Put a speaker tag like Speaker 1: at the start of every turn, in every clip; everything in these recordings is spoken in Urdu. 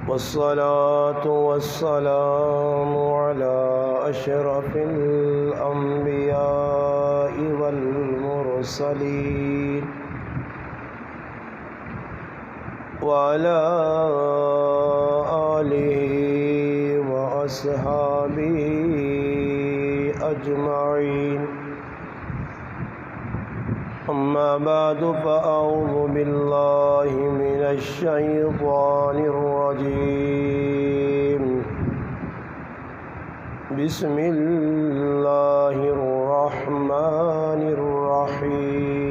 Speaker 1: والصلاة والسلام على أشرف الأنبياء والمرسلين وعلى آله وأصحابه أجمعين. أما بعد فأعوذ بالله من الشيطان الرجيم. بسم الله الرحمن الرحيم.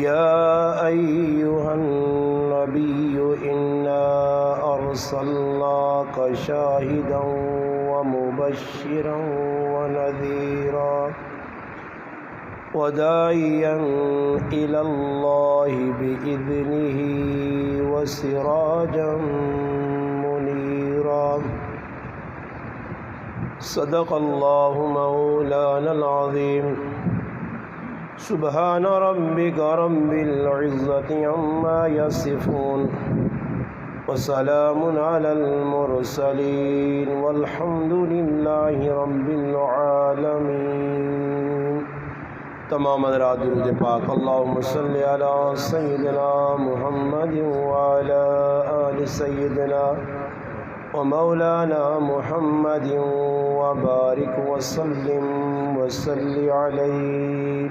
Speaker 1: يا أيها النبي إنا أرسلناك شاهدا ومبشرا ونذيرا وداعيا إلى الله بإذنه وسراجا منيرا. صدق الله مولانا العظيم. سبحان ربك رب العزة عما يصفون وسلام على المرسلين والحمد لله رب العالمين. تمام حضرات درود پاک. اللهم صل على سيدنا محمد وعلى آل سيدنا ومولانا محمد وبارك وسلم وصل عليه.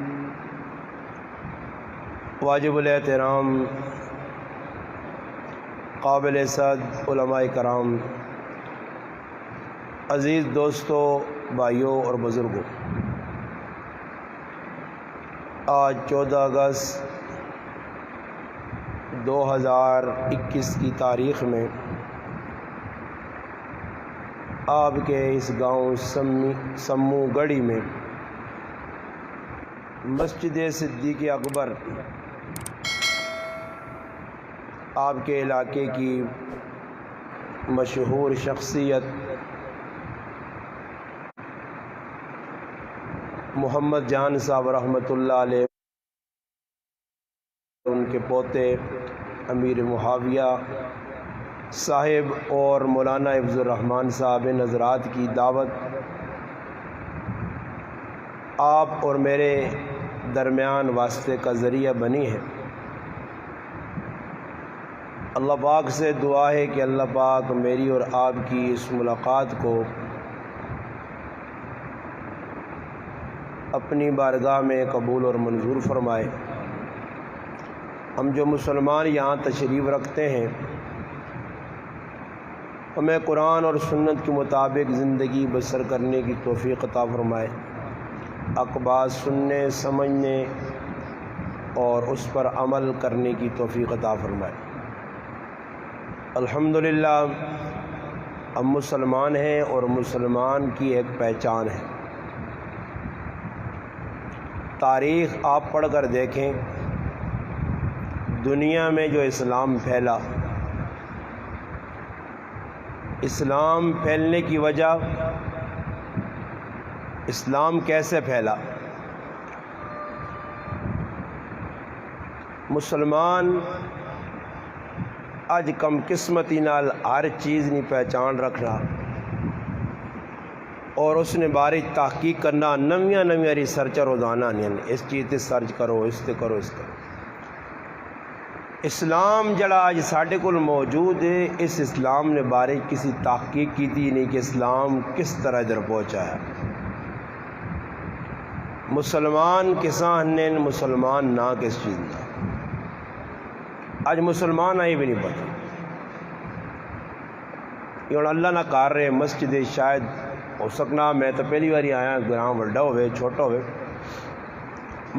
Speaker 1: واجب الاحترام قابل صد علماء کرام، عزیز دوستوں، بھائیوں اور بزرگوں، آج 14 اگست 2021 کی تاریخ میں آپ کے اس گاؤں سمو گڑھی میں مسجد صدیق اکبر آپ کے علاقے کی مشہور شخصیت محمد جان صاحب رحمۃ اللہ علیہ، ان کے پوتے امیر معاویہ صاحب اور مولانا حفظ الرحمان صاحب نظرات کی دعوت آپ اور میرے درمیان واسطے کا ذریعہ بنی ہے. اللہ پاک سے دعا ہے کہ اللہ پاک میری اور آپ کی اس ملاقات کو اپنی بارگاہ میں قبول اور منظور فرمائے. ہم جو مسلمان یہاں تشریف رکھتے ہیں، ہمیں قرآن اور سنت کے مطابق زندگی بسر کرنے کی توفیق عطا فرمائے، حق بات سننے، سمجھنے اور اس پر عمل کرنے کی توفیق عطا فرمائے. الحمدللہ ہم مسلمان ہیں اور مسلمان کی ایک پہچان ہے. تاریخ آپ پڑھ کر دیکھیں، دنیا میں جو اسلام پھیلا، اسلام پھیلنے کی وجہ، اسلام کیسے پھیلا. مسلمان اج کم قسمتی نال ہر چیز نہیں پہچان رکھنا اور اس نے بارے تحقیق کرنا. نویاں ریسرچ روزانہ نہیں، اس چیز تے سرچ کرو، اس تے کرو، اس کرو. اسلام جڑا اج ساڈے کول موجود ہے، اس اسلام نے بارے کسی تحقیق کی تھی نہیں کہ اسلام کس طرح ادھر پہنچا ہے. مسلمان کسان نے، مسلمان نہ کس چیز کا اج مسلمان آئی بھی نہیں پتا. یہ اللہ نہ کر رہے مسجد شاید ہو سکنا، میں تو پہلی باری آیا، گراں وڈا ہوئے چھوٹا ہوئے،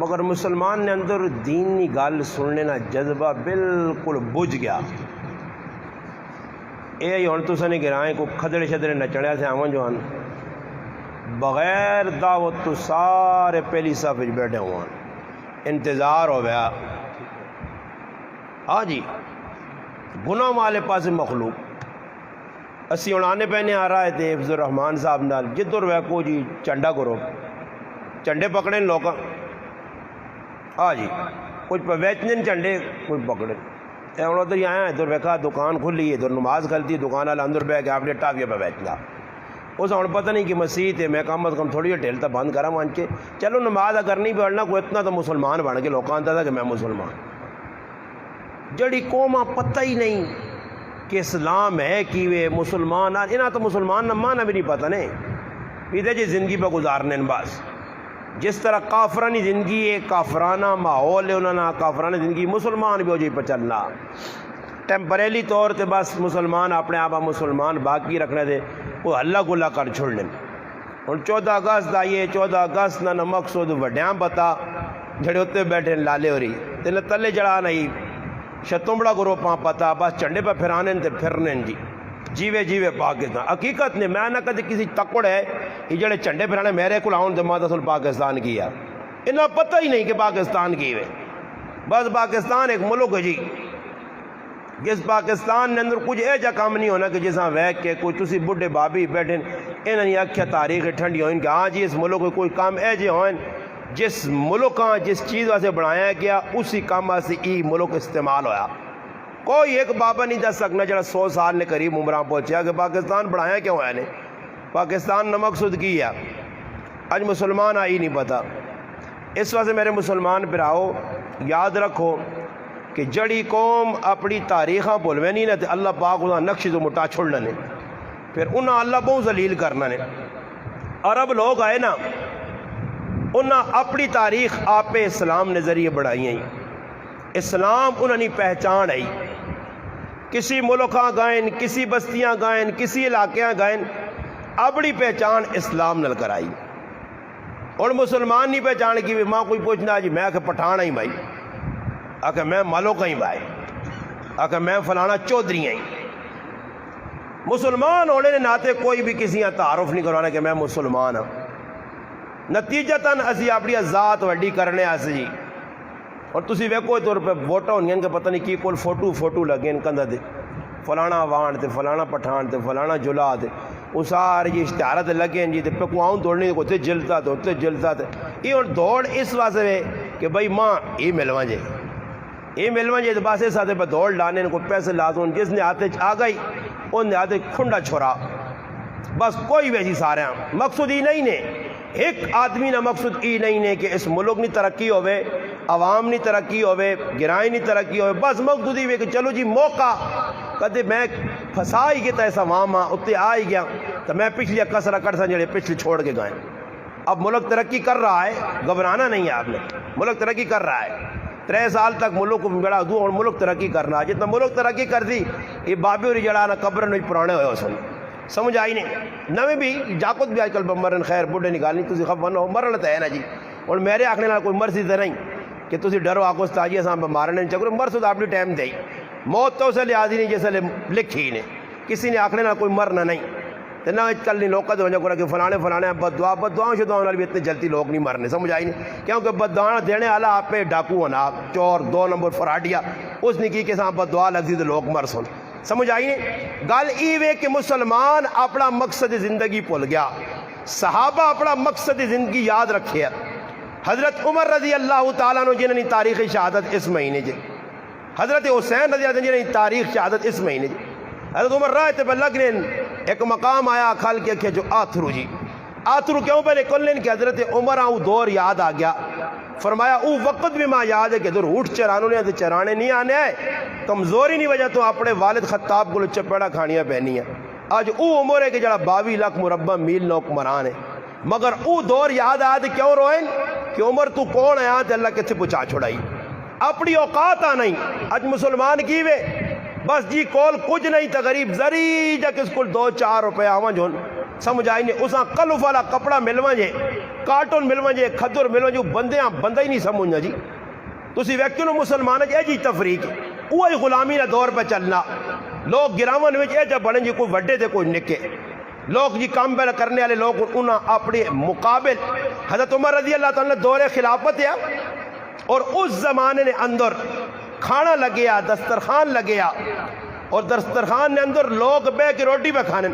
Speaker 1: مگر مسلمان نے اندر دینی گل سننے کا جذبہ بالکل بجھ گیا. یہ ہوں تو سنی گرائیں کو کھدڑے شدڑے نچڑیا سے آواں جو ہن بغیر دعوت تو سارے پہلی صف بیٹھے ہوئے، انتظار ہو گیا. ہاں جی گناہ والے پاس مخلوق اسی ہوں آنے پہنے آ رہا ہے تھے حفظ الرحمان صاحب نال جدھر ویکو جی چنڈا کرو چنڈے پکڑے لوگ ہاں جی کچھ ویچنے چنڈے کچھ پکڑے ہوں ادھر ہی آیا ادھر ویکھا دکان کھلی ہے ادھر نماز کھلتی دکان والا اندر بہ کے آپ نے ٹافیاں پہ بیچنا اس ہوں پتہ نہیں کہ مسیح ہے میں کم از کم تھوڑی ڈھیل تو بند کرا مان کے چلو نماز کرنی پڑنا کوئی اتنا تو مسلمان بن کے لوگ آتا تھا کہ میں مسلمان جڑی قوم پتہ ہی نہیں کہ اسلام ہے کہ وہ مسلمان انہاں تو مسلمان نہ مانا بھی نہیں پتہ نہیں پیتے جی زندگی پہ گزارنے بس جس طرح کافرانی زندگی ہے کافرانہ ماحول ہے انہوں نے کافرانہ زندگی مسلمان بھی ہو جائے پہ چلنا ٹیمپریلی طور تے بس مسلمان اپنے آپ مسلمان باقی رکھنے دے وہ ہلا گلا کر چھوڑنے ہوں 14 اگست آئیے 14 اگست نہ مقصود وڈیاں پتا جڑے اتنے بیٹھے لالے ہو رہی تین تلے جڑا نہیں شتمبڑا گروپاں پتا بس چنڈے پہ پھرانے تے پھرنے جی جیوے جیوے پاکستان حقیقت نے میں نہ کدی کسی تکڑ ہے یہ جڑے چنڈے پھرانے میرے کو آؤں تو ماتا سن پاکستان کی ہے انہیں پتہ ہی نہیں کہ پاکستان کی ہے بس پاکستان ایک ملک ہے جی جس پاکستان نے اندر کچھ ایجا کام نہیں ہونا کہ جیسا ویک کے کوئی تسی بڑھے بابی بیٹھیں انہوں نے آکھیا تاریخ ٹھنڈی ہوئیں کہ ہاں جی اس ملک کو کوئی کام ایجے ہوئیں جس ملک کا جس چیز واسے بنایا گیا اسی کام واسے ای ملک استعمال ہویا کوئی ایک بابا نہیں دس سکنا جڑا 100 سال نے قریب عمرہ پہنچیا کہ پاکستان بنایا کیوں ہے نے پاکستان نہ مقصود کی ہے آج مسلمان آئی نہیں پتا اس واسے میرے مسلمان پھراؤ یاد رکھو کہ جڑی قوم اپنی تاریخاں بھولوے نہیں نہ اللہ پاک انہاں نقش تو مٹا چھوڑنا نے پھر انہاں اللہ بہت ذلیل کرنا نے عرب لوگ آئے نا انہاں اپنی تاریخ آپ اسلام نے ذریعے بڑھائی ہیں اسلام انہوں نے پہچان آئی کسی ملکاں گائن کسی بستیاں گائن کسی علاقیاں گائن اپنی پہچان اسلام نل کرائی اور مسلمان نہیں پہچان کی بھی ماں کوئی پوچھنا جی میں کہ پٹھانا ہی بھائی آکے میں مالو کہیں بھائی آکے میں فلانا چودھری ہیں مسلمان ہونے نے ناتے کوئی بھی کسی تعارف نہیں کروانا کہ میں مسلمان ہوں نتیجتاً اسی اپنی ذات وڈی کرنے آسے جی اور تسی ویکو طور پہ ووٹا ہونی کہ پتہ نہیں کی کول فوٹو لگے ان کندہ دے فلانا وان تے فلانا پٹھان تے فلانا جلا تے وہ سارے جی اشتہارت لگے تے پہ کو آؤں دوڑنے کو تے جلتا تے تے جلتا تے یہ اور دوڑ اس واسطے ہے کہ بھائی ماں یہ ملوان جے تو بس اس آتے پہ دوڑ لانے کو پیسے لازوں جس نے آتے آ گئی ان نے آتے کھنڈا چھوڑا بس کوئی ویسی سارے ہیں مقصود ہی نہیں نے ایک آدمی نہ مقصود ای نہیں نے کہ اس ملک نہیں ترقی ہوئے عوام نہیں ترقی ہوئے گرائیں نہیں ترقی ہوئے بس مقصود ہی ہوئے کہ چلو جی موقع کدے میں پھنسا ہی گیا ایسا وہاں اتنے آ ہی گیا تو میں پچھلی کسرا کٹسا جڑے پچھلی چھوڑ کے گئے اب ملک ترقی کر رہا ہے گھبرانا نہیں ہے آپ نے ملک ترقی کر رہا ہے 3 سال تک ملک بڑا دوں اور ملک ترقی کرنا جتنا ملک ترقی کر دی یہ بابی اور جڑا نا قبر نہیں پرانے ہوئے سن سمجھ آئی نہیں نویں بھی جاکت بھی آج کل مرن خیر بڑھے نکالنی تسی خفن ہو مرن ہے نا جی اور میرے آخنے نا کوئی مرضی تو نہیں کہ تسی ڈرو آگو استاجی اساں مارنے چکر مرس تو اپنی ٹائم دے موت تو اسے لحاظی نہیں جیسے لکھی نے کسی نے آخنے نا کوئی مرنا نہیں تو نہ کل نہیں لوگ کا تو کہ فلانے بدعاؤں شدعاؤں بھی اتنے جلدی لوگ نہیں مرنے سمجھ آئی نہیں کیونکہ بدعا دینے والا آپ پہ ڈاکو ہونا چور 2 نمبر فراڈیا اس نے کی کہ ساں بدعا لگتی تو لوگ مر سن سمجھ آئی نہیں گل ایوے کہ مسلمان اپنا مقصد زندگی بھول گیا صحابہ اپنا مقصد زندگی یاد رکھے حضرت عمر رضی اللہ تعالیٰ نے جنہوں نے تاریخ شہادت اس مہینے جی حضرت حسین رضی اللہ عنہ جنہوں نے تاریخ شہادت اس مہینے جی حضرت عمر رائے تے پہ لگنے ایک مقام آیا کھال کے جو آتھرو جی آتھرو کیوں پہلے کلن کہ حضرت عمر آؤں دور یاد آ گیا فرمایا او وقت بھی ماں یاد ہے کہ در اٹھ چرانوں نے چرانے نہیں آنے آئے کمزوری نہیں وجہ تو اپنے والد خطاب کو چپیڑا کھانیاں پہنی ہیں آج او عمر ہے کہ جڑا 22 لاکھ مربع میل نوک مران ہے مگر او دور یاد آیا کیوں روئیں کہ عمر تو کون ہے آج اللہ کتے پچھا چھوڑائی اپنی اوقات آ نہیں آج مسلمان کی وے بس جی کول کچھ نہیں تا غریب زری جا کس کل 2-4 روپے آوان جون سمجھ آئی نہیں اساں کلف والا کپڑا ملوان جے کارٹون ملوان جے کھدر ملوان جو بندیاں بندہ ہی نہیں سمجھنا جی تسی ویکینو مسلمان جے جی تفریق اوہی غلامی نہ دور پہ چلنا لوگ گراون وچ اے جب بڑھیں جی کوئی وڈے تھے کوئی نکے لوگ جی کام پہلے کرنے والے لوگ انہاں اپنے مقابل حضرت عمر رضی اللہ تعالیٰ دور خلافت ہے اور اس زمانے نے اندر کھانا لگیا دسترخوان لگیا اور دسترخوان نے اندر لوگ بے کے روٹی پہ کھانے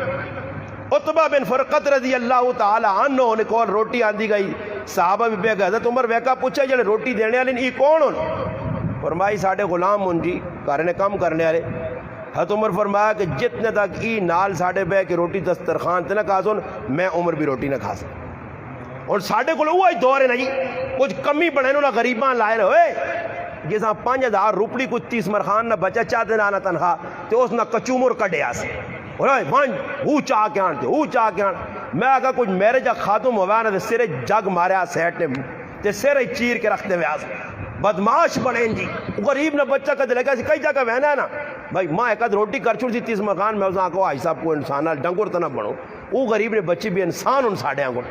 Speaker 1: عتبہ بن فرقت رضی اللہ تعالی عنہ نے کول روٹی آندی گئی صحابہ بھی بے گئے حضرت عمر ویکا پوچھا جڑے روٹی دینے والے ای کون ہون فرمائی ساڈے غلام ہون جی گھر نے کام کرنے والے حضرت عمر فرمایا کہ جتنے تک ای نال ساڈے بے کے روٹی دسترخوان تے نہ کھا سن میں عمر بھی روٹی نہ کھا سکتا اور ساڈے کول وہی دور ہے نا جی کچھ کمی بنے نو نہ غریباں لائے ہوئے جیسا 5000 روپڑی کچھ 30 مرخان نہ بچا چاہتے نہ تنخواہ تو اس نہ کچومر کڈیا سے وہ چاہ کے آن وہ چاہ کے آن میں آگا کچھ میرے جا خاتم ہوا نا سرے جگ ماریا سیٹ نے تے سرے چیر کے رکھتے ہوئے آس بدماش بڑھیں جی غریب نہ بچہ کا دلے گا کئی جگہ وہنا ہے نا بھائی ماں ایک روٹی کر چھوڑ سی 30 مکان میں اس آنکھوں آئی صاحب کو انسان ڈنگر تو نہ بڑھو وہ غریب نے بچی بھی انسان ان ساڑھے آنکھوں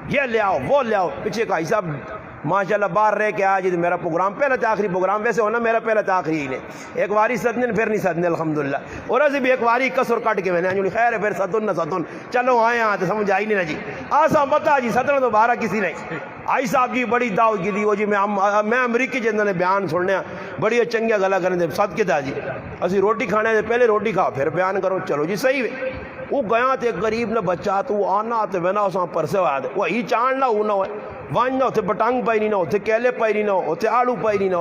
Speaker 1: یہ لے آؤ وہ لے آؤ پیچھے کا حساب ماشاءاللہ باہر رہ کے آج میرا پروگرام پہلا تھا آخری پروگرام ویسے ہونا میرا پہلا تھا آخری ہی نے ایک واری صدنے پھر نہیں صدنے الحمدللہ اور ایسے بھی ایک واری کسر کٹ کے میں نے خیر ہے پھر صدن نہ صدن چلو آئے آتے تو سمجھ آئی نہیں نا جی آسا بتا جی صدن تو بارہ کسی نہیں آئی صاحب جی بڑی دعوت کی دی وہ جی میں امریکی جنہوں نے بیان سننے بڑی چنگیا گلا کرنے دے صد کے دا جی اسی روٹی کھانے دے پہلے روٹی کھاؤ پھر بیان کرو چلو جی صحیح ہے وہ گیا تے غریب نہ بچہ تو آنا تے وینا اساں پرسے ہوا دے وہ ہی چان نہ ہونا ہوئے وان نہ ہوتے بٹانگ پائی نہیں نہ ہوتے کیلے پائی نہیں نہ ہوتے آلو پائی نہیں نہ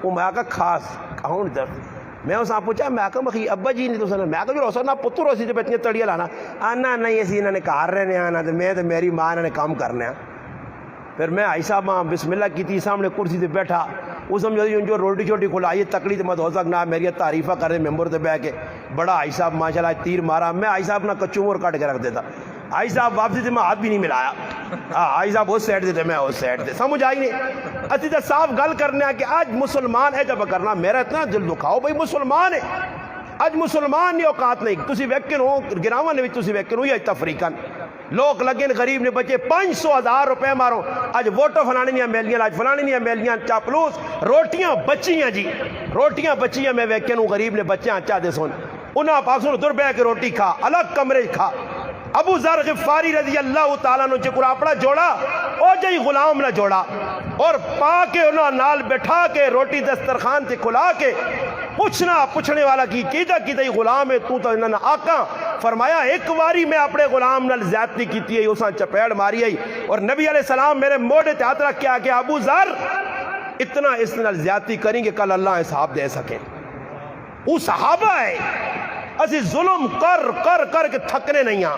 Speaker 1: وہ میں آکا خاص کہوں درد میں اساں پوچھا میں آکا مخی ابا جی نہیں تو سنا میں آکا جو روسا نہ پتر روسی تے بیتنی تڑیا لانا آنا نہیں اسی انہوں نے کار رہنے آنا تے میں تے میری ماں نے کام کرنے آ پھر میں آئی صاحب ماں بسم اللہ کی تھی سامنے کرسی تے بیٹھا وہ سمجھو جو روٹی چھوٹی کھلائی تکڑی تے مت ہو سکنا میری تعریفہ کر رہے ممبر تے بہ کے بڑا آئی صاحب ماشاءاللہ تیر مارا میں آئی صاحب نہ کچومر کاٹ کے رکھ دیتا آئی صاحب واپسی تے میں ہاتھ بھی نہیں ملایا آئی صاحب اس سائڈ دیتے میں اس سائڈ تے سمجھ آئی نہیں اسی تے صاف گل کرنے کہ آج مسلمان ہے جب کرنا میرا اتنا دل دکھاؤ بھائی مسلمان ہے اج مسلمان نہیں اوقات نہیں تسی ویکن ہو گراواں نے تسی ویکن ہو یا تفریقاً لوگ لگے غریب نے بچے 500,000 روپے مارو اج ووٹو فلانے نہیں میلیاں اج فلانے نہیں میلیاں چاپلوس روٹیاں بچیاں جی روٹیاں بچیاں میں ویکن ہوں غریب نے بچیاں چاہتے سن انہاں پاک سن در بہ کے روٹی کھا الگ کمرے کھا ابو ذر غفاری رضی اللہ تعالیٰ نے چکر اپنا جوڑا او جی غلام نہ جوڑا اور پا کے انہاں نال بٹھا کے روٹی دسترخوان تے کھلا کے پوچھنے والا کی غلام ہے تو انہاں آقا فرمایا ایک واری میں اپنے غلام نال زیادتی کیتی ہے اساں چپیڑ ماری ہے اور نبی علیہ السلام میرے موڑے تے ہاتھ رکھ کے آگے ابو ذر اتنا اس نال زیادتی کریں گے کل اللہ حساب دے سکے وہ صحابہ ہے اسی ظلم کر کے تھکنے نہیں ہاں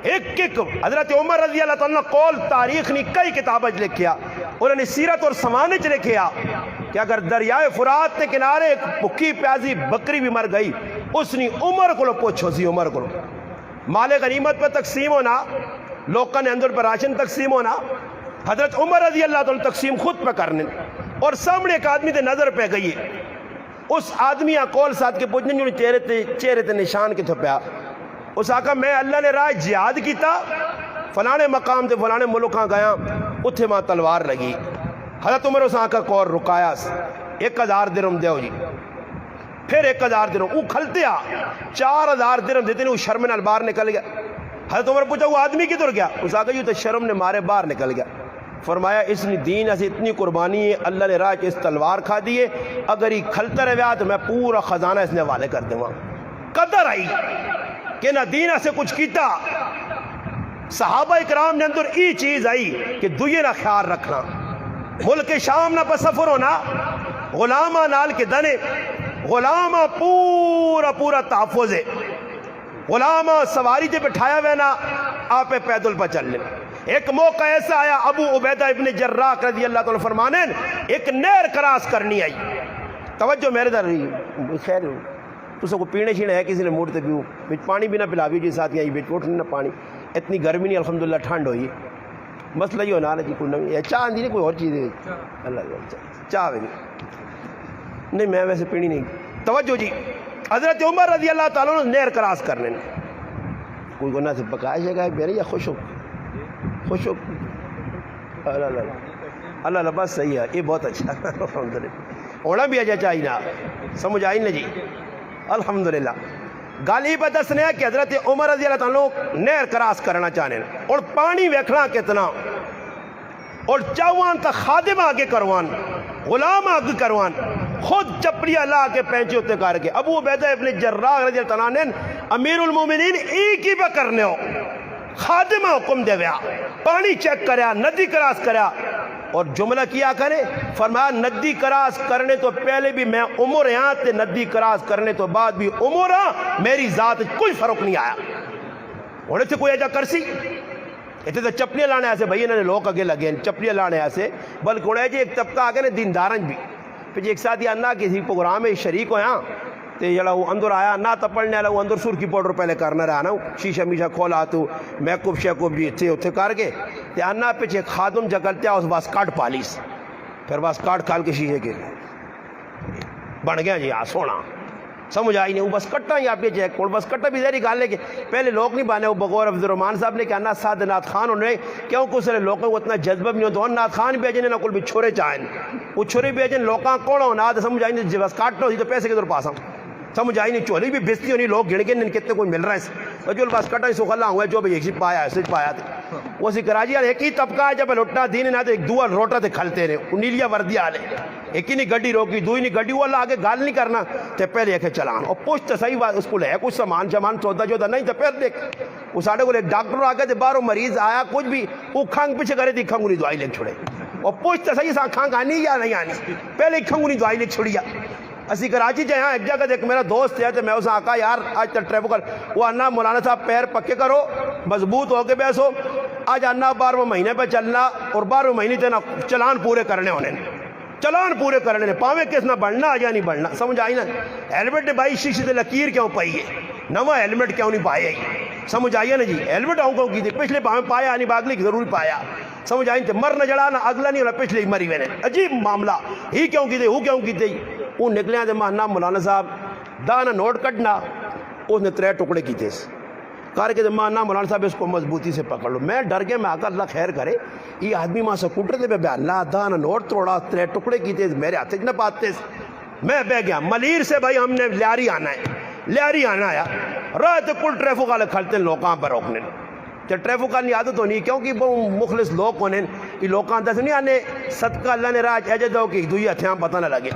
Speaker 1: ایک حضرت عمر رضی اللہ تعالیٰ قول تاریخ نے کئی کتابیں لکھیا انہوں نے سیرت اور سمانچ لکھیا کہ اگر دریائے فرات کے کنارے ایک بھکی پیازی بکری بھی مر گئی اس نے عمر کو پوچھو سی عمر کو مال غنیمت پہ تقسیم ہونا لوگوں نے اندر پر راشن تقسیم ہونا حضرت عمر رضی اللہ تعالیٰ تقسیم خود پہ کرنے اور سامنے ایک آدمی تے نظر پہ گئی ہے اس آدمی کول ساتھ کے پوچھنے جو چہرے تے نشان کے تھپیا اس آقا میں اللہ نے راہ جہاد کیتا فلانے مقام تے فلانے ملکاں گیا اتھے ماں تلوار لگی حضرت عمر اس آقا کو رکایا 1000 درہم دیو جی پھر 1000 درہم وہ کھلتے 4000 درہم دیتے ہیں وہ شرم نال باہر نکل گیا حضرت عمر پوچھا وہ آدمی کدھر گیا اس آقا جو تو شرم نے مارے باہر نکل گیا فرمایا اس نے دین ایسی اتنی قربانی ہے اللہ نے راہ اس تلوار کھا دیے اگر یہ کھلتا رہا تو میں پورا خزانہ اس نے حوالے کر دوں گا قدر آئی کہ نہ دین سے کچھ کیتا صحابہ اکرام نے اندر ای چیز آئی کہ دوئے نہ خیال رکھنا ملک شام نہ پسفر ہونا غلامہ نال کے دنے غلامہ پورا تحفظ ہے غلامہ سواری تے بٹھایا وینا آپ پیدل پہ چل لیں ایک موقع ایسا آیا ابو عبیدہ ابن جراح رضی اللہ تعالیٰ فرمانے ایک نہر کراس کرنی آئی توجہ میرے در رہی خیر تو کو پینے شینے ہے کسی نے موڑ تے پیو بچ پانی بھی نہ پلاوی جی ساتھ آئی بچ ووٹنے نہ پانی اتنی گرمی نہیں الحمدللہ ٹھنڈ ہوئی مسئلہ یہ ہونا جی کوئی نوی چاہ آندھی نہیں کوئی اور چیز ہے اللہ چاہ بھی نہیں میں ویسے پینی نہیں توجہ جی حضرت عمر رضی اللہ تعالیٰ نے نہر کراس کرنے کوئی گناہ سے بقائش ہے گا میرے یا خوش ہو اللہ بس صحیح ہے یہ بہت اچھا الحمدللہ ہونا بھی اچھا چاہیے نا سمجھ آئی نا جی الحمدللہ گالی پہ دسنے کہ حضرت عمر رضی اللہ تعالیٰ نہر کراس کرنا چاہنے اور پانی ویکھنا کتنا اور چاہوان تا خادم آگے کروان غلام آگے کروان خود چپڑیاں لا کے پینچے ہوتے کر کے ابو عبیدہ ابن جراح رضی اللہ عنہ امیر المومنین ایک ہی پہ کرنے ہو خادم حکم دے ویا پانی چیک کریا ندی کراس کریا اور جملہ کیا کرے فرمایا ندی کراس کرنے تو پہلے بھی میں عمر ہاں تے ندی کراس کرنے تو بعد بھی عمر ہاں میری ذات کوئی فرق نہیں آیا ہونے تھے کوئی ایجا کرسی اتنے تو چپلیاں لانے ایسے بھائی انہوں نے لوگ اگے لگے چپلیاں لانے ایسے بلکہ انہیں ایک طبقہ آگے نے دیندارن بھی پھر ایک ساتھ یہ انا کسی پروگرام میں شریک ہویا تے جڑا وہ اندر آیا نہ تپڑنے والا وہ اندر سرخی پاؤڈر پہلے کرنا رہا نا شیشہ میشہ کھولا تو میک اپ شیک اپ جی تھے اتنے کر کے تے انا پیچھے خادم جگلتے اس بس کاٹ پالیس پھر بس کاٹ کھال کے شیشے کے بن گیا جی سونا سمجھ آئی نہیں وہ بس کٹا ہی آپ کے چیک کوڑ بس کٹا بھی ذہری گال لے کے پہلے لوگ نہیں بانے وہ بغور عبد الرحمان صاحب نے کہ انا سعد نعت خان انہوں نے کیونکہ اس نے لوگوں کو اتنا جذبہ بھی نہیں ہوتا نعت خان بیجنے نہ کل بھی چھوڑے چاہیں وہ چھوڑے بیجن لوگاں کوڑا ہونا تو سمجھ آئی نہیں بس کاٹنا ہوتی تو پیسے کے دور پاسا سمجھ آئی نہیں چولی بھی بستی ہونی لوگ گھڑ کے کتنے کوئی مل رہا ہے جو بس کٹا ہی سکھلا ہوا ہے جو بھی ایک سی پایا ہے سچ پایا تھا وہ سی کراچی والے ایک ہی طبقہ ہے جب لٹنا دین نہ تو ایک دو روٹا تے کھلتے رہے نیلیا وردی والے ایک ہی نہیں گڈی روکی دو ہی نہیں گڈی وہ اللہ آگے گال نہیں کرنا تے پہلے ایک چلان اور پوچھ تو صحیح بات اس کو لے کچھ سامان سودا جودا نہیں تو پھر دیکھ وہ ساڑھے کو ایک ڈاکٹر آگے تے باہروں مریض آیا کچھ بھی وہ کھانگ پیچھے کرے تھی کھنگونی دوائی لے چھوڑے اور پوچھ تو صحیح سا کھانگ آنی یا نہیں آنی پہلے کھنگونی دوائی لے چھوڑیا اسی کراچی جائے ہاں ایک جگہ ایک میرا دوست ہے تو میں اسے آقا یار آج تک ٹریفک کر وہ انا مولانا صاحب پیر پکے کرو مضبوط ہو کے بیسو آج انا 12 مہینے پہ چلنا اور 12 مہینے تے نا چلان پورے کرنے ہونے چلان پورے کرنے نے پاویں کس نہ بڑھنا یا نہیں بڑھنا سمجھ آئی نا ہیلمٹ نے بھائی شیشے تے لکیر کیوں پائی ہے نواں ہیلمٹ کیوں نہیں پایا سمجھ آئیے نا جی ہیلمٹ آؤں کیوں کی تھی پچھلے پاویں پایا نہیں باگلی کی ضرور پایا سمجھ آئی مر نہ جڑا نہ اگلا نہیں ہونا پچھلے ہی مری ہوئے عجیب معاملہ ہی کیوں کی تھی وہ کیوں کی تھی وہ نکلے ہیں مانا مولانا صاحب دانا نوٹ کٹنا اس نے 3 ٹکڑے کی تھے کار کے مانا مولانا صاحب اس کو مضبوطی سے پکڑ لو میں ڈر گیا میں آقا اللہ خیر کرے یہ آدمی ماں سکوٹر دے بے اللہ دانا نوٹ توڑا 3 ٹکڑے کی تھے میرے ہاتھ نہ پاتے میں بہ گیا ملیر سے بھائی ہم نے لیاری آنا ہے لیاری آنا آیا راہ تو کل ٹریفک والے کھلتے ہیں لوکاں پر روکنے تو ٹریفک والی عادت ہونی کیونکہ وہ مخلص لوگ ہونے یہ لوکاں دس نہیں آنے صدقہ اللہ نے راج ایجے دو کہ دوئی ہتھیاں پتہ نہ لگے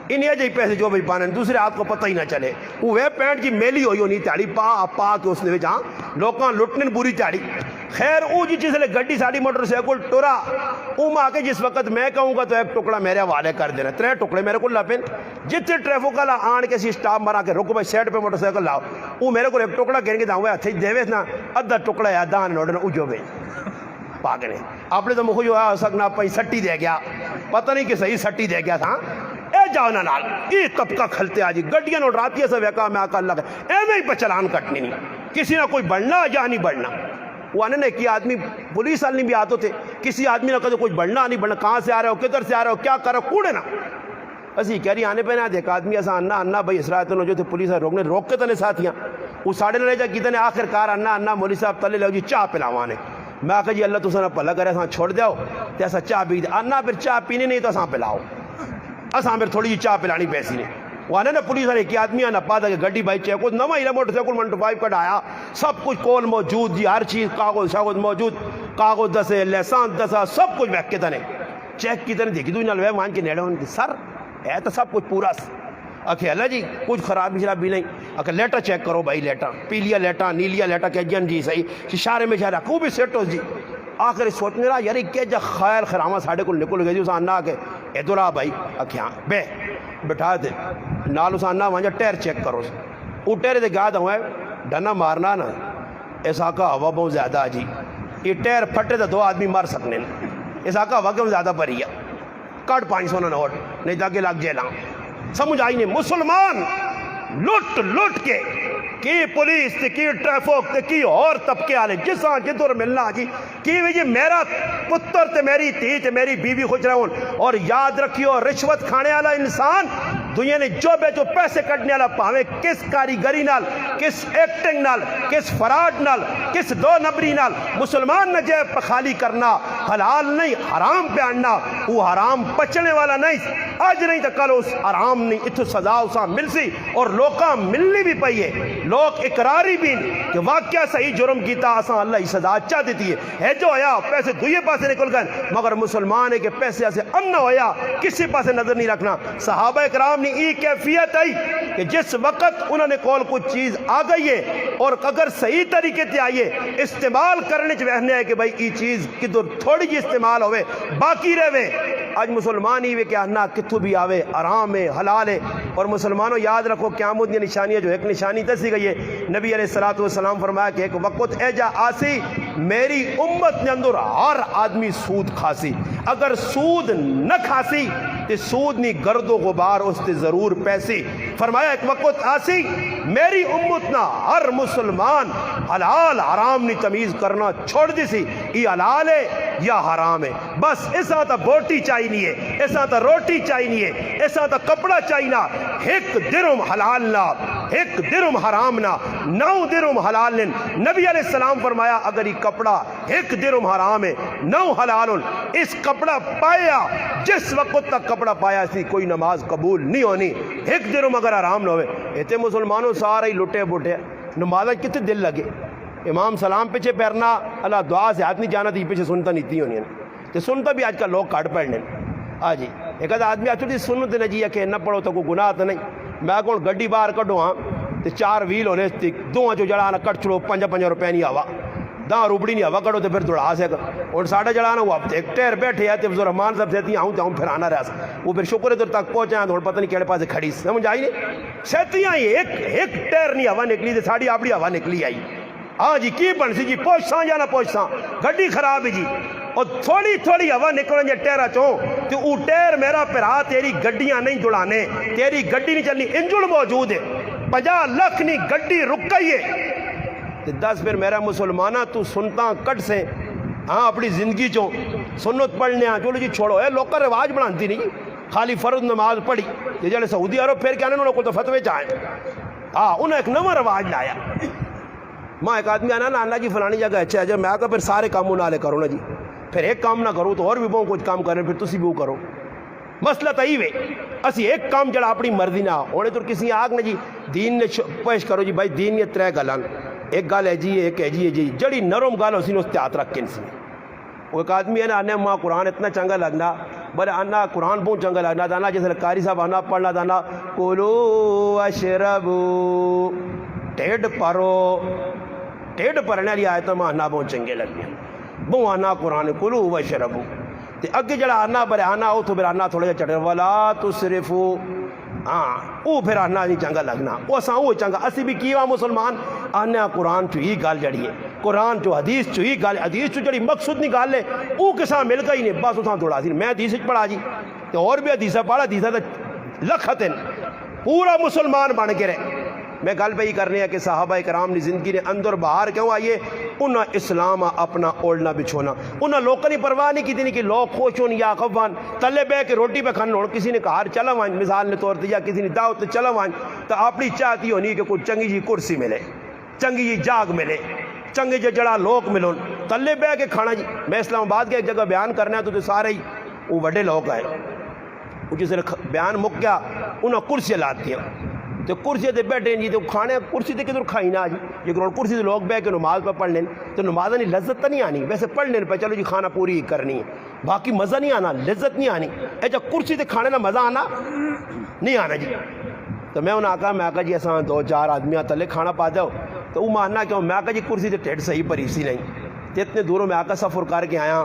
Speaker 1: انہیں جی پیسے جو بھی پانے دوسرے آپ کو پتہ ہی نہ چلے وہ پینٹ جی میلی ہوئی ہونی تیاری پا کے اس نے جہاں لوکاں لٹنے پوری تیاری خیر وہ جی جس نے گڈی ساڑی موٹر سائیکل ٹورا وہ ماں کے جس وقت میں کہوں گا تو ایک ٹکڑا میرے حوالے کر دینا 3 ٹکڑے میرے کو لپن جتنے ٹریفک والا آن کے سی سٹاپ مرا کے رکو بھائی سائڈ پہ موٹر سائیکل لاؤ وہ میرے کو ایک ٹکڑا گھر کے داؤں ہتھے دے نا ادھا ٹکڑا ہے دان نوڑنا اجو بھائی پاگنے آپ نے تو مجھے جو ہے سکنا پہ سٹی دے گیا پتہ نہیں کہ صحیح سٹی دے گیا تھا اے جاؤ نہ نال یہ طبقہ کھلتے آجی گڈیاں نوٹ راتی ہے سب ویکا میں آقا اللہ کا اے میں ہی پہ چلان کٹنی نہیں کسی نہ کوئی بڑھنا یا نہیں بڑھنا وہ آنے نے کہ آدمی پولیس والے بھی آتے تھے کسی آدمی نے کہتے کوئی بڑھنا نہیں بڑھنا کہاں سے آ رہے ہو کدھر سے آ رہے ہو کیا کر رہے ہو کوڑے نا اسی کہہ رہی آنے پہ نہ دیکھ آدمی ایسا انا بھائی اسرائیت جو تھے پولیس روکنے روک کے تنے ساتھیاں وہ ساڑھے نہ رہ جا کتنے آخر کار انا مولوی صاحب تلے لو جی چاہ پلاوانے میں آخر جی اللہ تو سنا پلا کرے ایسا چھوڑ دیاؤ تو ایسا چاہ پی دے انا پھر چاہ پینے نہیں تو ایسا پلاؤ ایسا پھر تھوڑی جی چاہ پلانی پیسی نے وہ آنے نا پولیس والے کی آدمی آنا پا دا کہ گڈی بھائی چیک کو نواں ہی موٹر سائیکل 125 کٹ آیا سب کچھ کول موجود جی ہر چیز کاغذ شاغذ موجود کاغذ دسے لائسنس دسا سب کچھ بیک کے تنے چیک کی تنے دیکھی تو نہ لوے مان کے نیڑے ان کی سر ہے تو سب کچھ پورا اکھے اللہ جی کچھ خراب شراب بھی نہیں اکھے لیٹر چیک کرو بھائی لیٹر پیلیا لیٹر نیلیا لیٹر کہ جن جی صحیح شارے میں شارہ کو بھی سیٹ ہو جی آخر سوچنے رہا یاری کہ جا خیال خرامہ ساڑھے کو نکل گئی اس آنا آکے ادھر آ بھائی اکھے ہاں بے بٹھا دے نال اس آنا وہاں جا ٹیر چیک کرو وہ ٹیر دے گاہ دوں ہے ڈنا مارنا نا ایسا کا ہوا بہت زیادہ جی یہ ٹیر پھٹے تو 2 آدمی مار سکنے ایسا کا ہوا کیوں زیادہ بری ہے کٹ 500 نہ نوٹ نہیں تاکہ لگ جیلاں سمجھ آئی نہیں مسلمان لٹ لٹ کے کی پولیس تے کی ٹریفک تے کی اور طبقے والے جساں جدھر ملنا جی کی وجہ میرا پتر تے میری تھی تے میری بیوی خوش رہون اور یاد رکھیو رشوت کھانے والا انسان دنیا نے جو بے جو پیسے کٹنے والا پاوے کس کاریگری نال کس ایکٹنگ نال کس فراڈ نال کس 2 نمبری نال مسلمان نہ جے خالی کرنا حلال نہیں حرام پہ آننا وہ حرام پچنے والا نہیں اج نہیں تو کل اس آرام نہیں اتو سزا اساں مل سی اور لوکاں ملنی بھی پئی ہے لوگ اقراری بھی نہیں کہ واقعہ صحیح جرم کیتا اساں اللہ ہی سزا اچھا دیتی ہے جو ہویا پیسے دوئے پاسے نکل گئے مگر مسلمان ہے کہ پیسے سے امن ہویا کسی پاسے نظر نہیں رکھنا صحابہ اکرام نے ای کیفیت آئی کہ جس وقت انہوں نے کول کچھ چیز آ گئی ہے اور اگر صحیح طریقے سے آئیے استعمال کرنے چہنے ہے کہ بھائی ای چیز کدھر تھوڑی جی استعمال ہوئے باقی رہے آج مسلمان ہی کہ آنا کتھو بھی آوے آرام ہے حلال ہے اور مسلمانوں یاد رکھو قیامت کی نشانی ہے جو ایک نشانی دسی گئی ہے نبی علیہ الصلوۃ والسلام فرمایا کہ ایک وقت ایجا آسی میری امت نے اندر ہر آدمی سود کھاسی اگر سود نہ کھاسی تو سود نہیں گرد و غبار اس تے ضرور پیسی فرمایا ایک وقت آسی میری امت نہ ہر مسلمان حلال حرام نہیں تمیز کرنا چھوڑ دی سی یہ حلال ہے یا حرام ہے بس ایسا تا بوٹی چاہیے ہے ایسا تا روٹی چاہیے ہے ایسا تا کپڑا چاہیے ایک درم حلال نہ ایک درم حرام نہ 9 درم حلال لن نبی علیہ السلام فرمایا اگر یہ کپڑا ایک درم حرام ہے 9 حلال اس کپڑا پایا جس وقت تک کپڑا پایا سی کوئی نماز قبول نہیں ہونی ایک درم اگر حرام نہ ہوئے ایتے مسلمانوں سارے ہی لٹے بٹے نمازہ کتنے دل لگے امام سلام پیچھے پھرنا اللہ دعا سے ہاتھ نہیں جانا تھی پیچھے سنتا نہیں تھی ہونی تو سنتا بھی آج کل لوگ کاٹ پڑھنے جی ایک آدمی آچو سنت نہ جی کہ نہ پڑھو تو کوئی گناہ تو نہیں میں کون گڈی باہر کڈو ہاں تو 4 ویل ہونے دو جو جڑانا کٹ چھڑو 5 روپے نہیں ہوا 10 روپڑی نہیں ہوا کڈو تو پھر دوڑا سے اور ساڑھا جڑانا ہوا ایک ٹیر بیٹھے ہے تو رحمان صاحب سہتی آؤں تو پھر آنا رہا وہ پھر شکر ہے دور تک پہنچا تو پتہ نہیں کہڑے پاس کھڑی سمجھ آئی نہیں سہتیاں ایک ٹیر نہیں ہوا نکلی تو ساڑھی آپڑی ہوا نکلی آئی ہاں جی کی بن سی جی پہنچساں یا نہ پہنچساں گڈی خراب ہے جی اور تھوڑی ہوا نکلنے ٹیرا چوں تو وہ ٹیر میرا پھرا تیری گڈیاں نہیں جڑانے تیری گڈی نہیں چلنی انجن موجود ہے 50 لاکھ نہیں گڈی رک گئی ہے تو 10 پھر میرا مسلمانہ تو سنتا کٹ سے ہاں اپنی زندگی چوں سنت پڑھنے چلو جی چھوڑو ہے لوگ کا رواج بناتی نہیں خالی فرض نماز پڑھی یہ جڑے سعودی عرب پھر کہنے انہوں کو تو فتوے چاہیں ہاں انہیں ایک نواں رواج لایا ماں ایک آدمی آنا نا اللہ جی فلانی جگہ اچھا ہے جب میں آتا پھر سارے کاموں نالے کرو نا جی پھر ایک کام نہ کرو تو اور بھی بہت کچھ کام کریں پھر تسی بھی وہ کرو مسئلہ تو ہی وے اسی ایک کام جڑا اپنی مرضی نہ ہونے تو کسی آگ نہ جی دین نے پیش کرو جی بھائی دین یہ 3 گلان ایک گل ہے جی ایک ہے جی جڑی نرم گل اسی نے اس تیات رکھ کے انسی وہ ایک آدمی ہے نا آنے ماں قرآن اتنا چنگا لگنا بلے آنا قرآن بہت چنگا لگنا دانا جیسے قاری صاحب آنا پڑھنا دانا کلو اشربو ٹیڈ پرو ٹیڈ پرنے والی آیت میں آنا بہت چنگے لگنے بہت آنا قرآن کلو وشربو تے اگے جڑا آنا برے آنا وہ تو پھر آنا تھوڑا جا چڑھے ولا تسرفو ہاں وہ پھر آنا نہیں چنگا لگنا وہ اساں وہ چنگا اسی بھی کیوا مسلمان آنے قرآن چو ہی گال جڑی ہے قرآن چو حدیث چو ہی گال حدیث چو جڑی مقصود نہیں گال لے وہ کساں مل گئی نہیں بس اساں دوڑا سی میں حدیث پڑھا جی تے اور بھی حدیثہ پڑھا حدیثہ تے لکھتن پورا مسلمان بن کے رہے میں گل پہ ہی کرنے ہیں کہ صحابہ کرام نے زندگی نے اندر باہر کیوں آئیے انہاں اسلام اپنا اوڑنا بچھونا انہاں لوگوں نے پرواہ نہیں کی تھی کہ لوگ خوش ہون یا خفان تلے بے کے روٹی پہ کھانا ہون کسی نے کہار چلا وائن مثال نے طور تے یا کسی نے دعوت چلا وائن تو اپنی چاہتی ہونی کہ کوئی چنگی جی کرسی ملے چنگی جی جاگ ملے چنگے جی جڑا لوگ ملون تلے بے کے کھانا جی میں اسلام آباد کے ایک جگہ بیان کرنا ہے تو سارے ہی وہ بڑے لوگ آئے وہ جس نے بیان مک گیا انہاں کرسی لاتی ہیں تو کرسی تے بیٹھے جی تو کھانے کرسی تے کدھر کھائی نہ جی لیکن کرسی تے لوگ بہ کے نماز پہ پڑھ لیں تو نماز نہیں لذت تو نہیں آنی ویسے پڑھ لیں پہ چلو جی کھانا پوری کرنی ہے باقی مزہ نہیں آنا لذت نہیں آنی ایسا کرسی تے کھانے نہ مزہ آنا نہیں آنا جی تو میں انہیں آکا جی ایسا 2-4 آدمیاں تلے کھانا پا دو تو وہ ماننا کیوں میں آکا جی کرسی تے ٹھیٹ صحیح پری سی نہیں تو اتنے دوروں میں آکا سفر کر کے آیا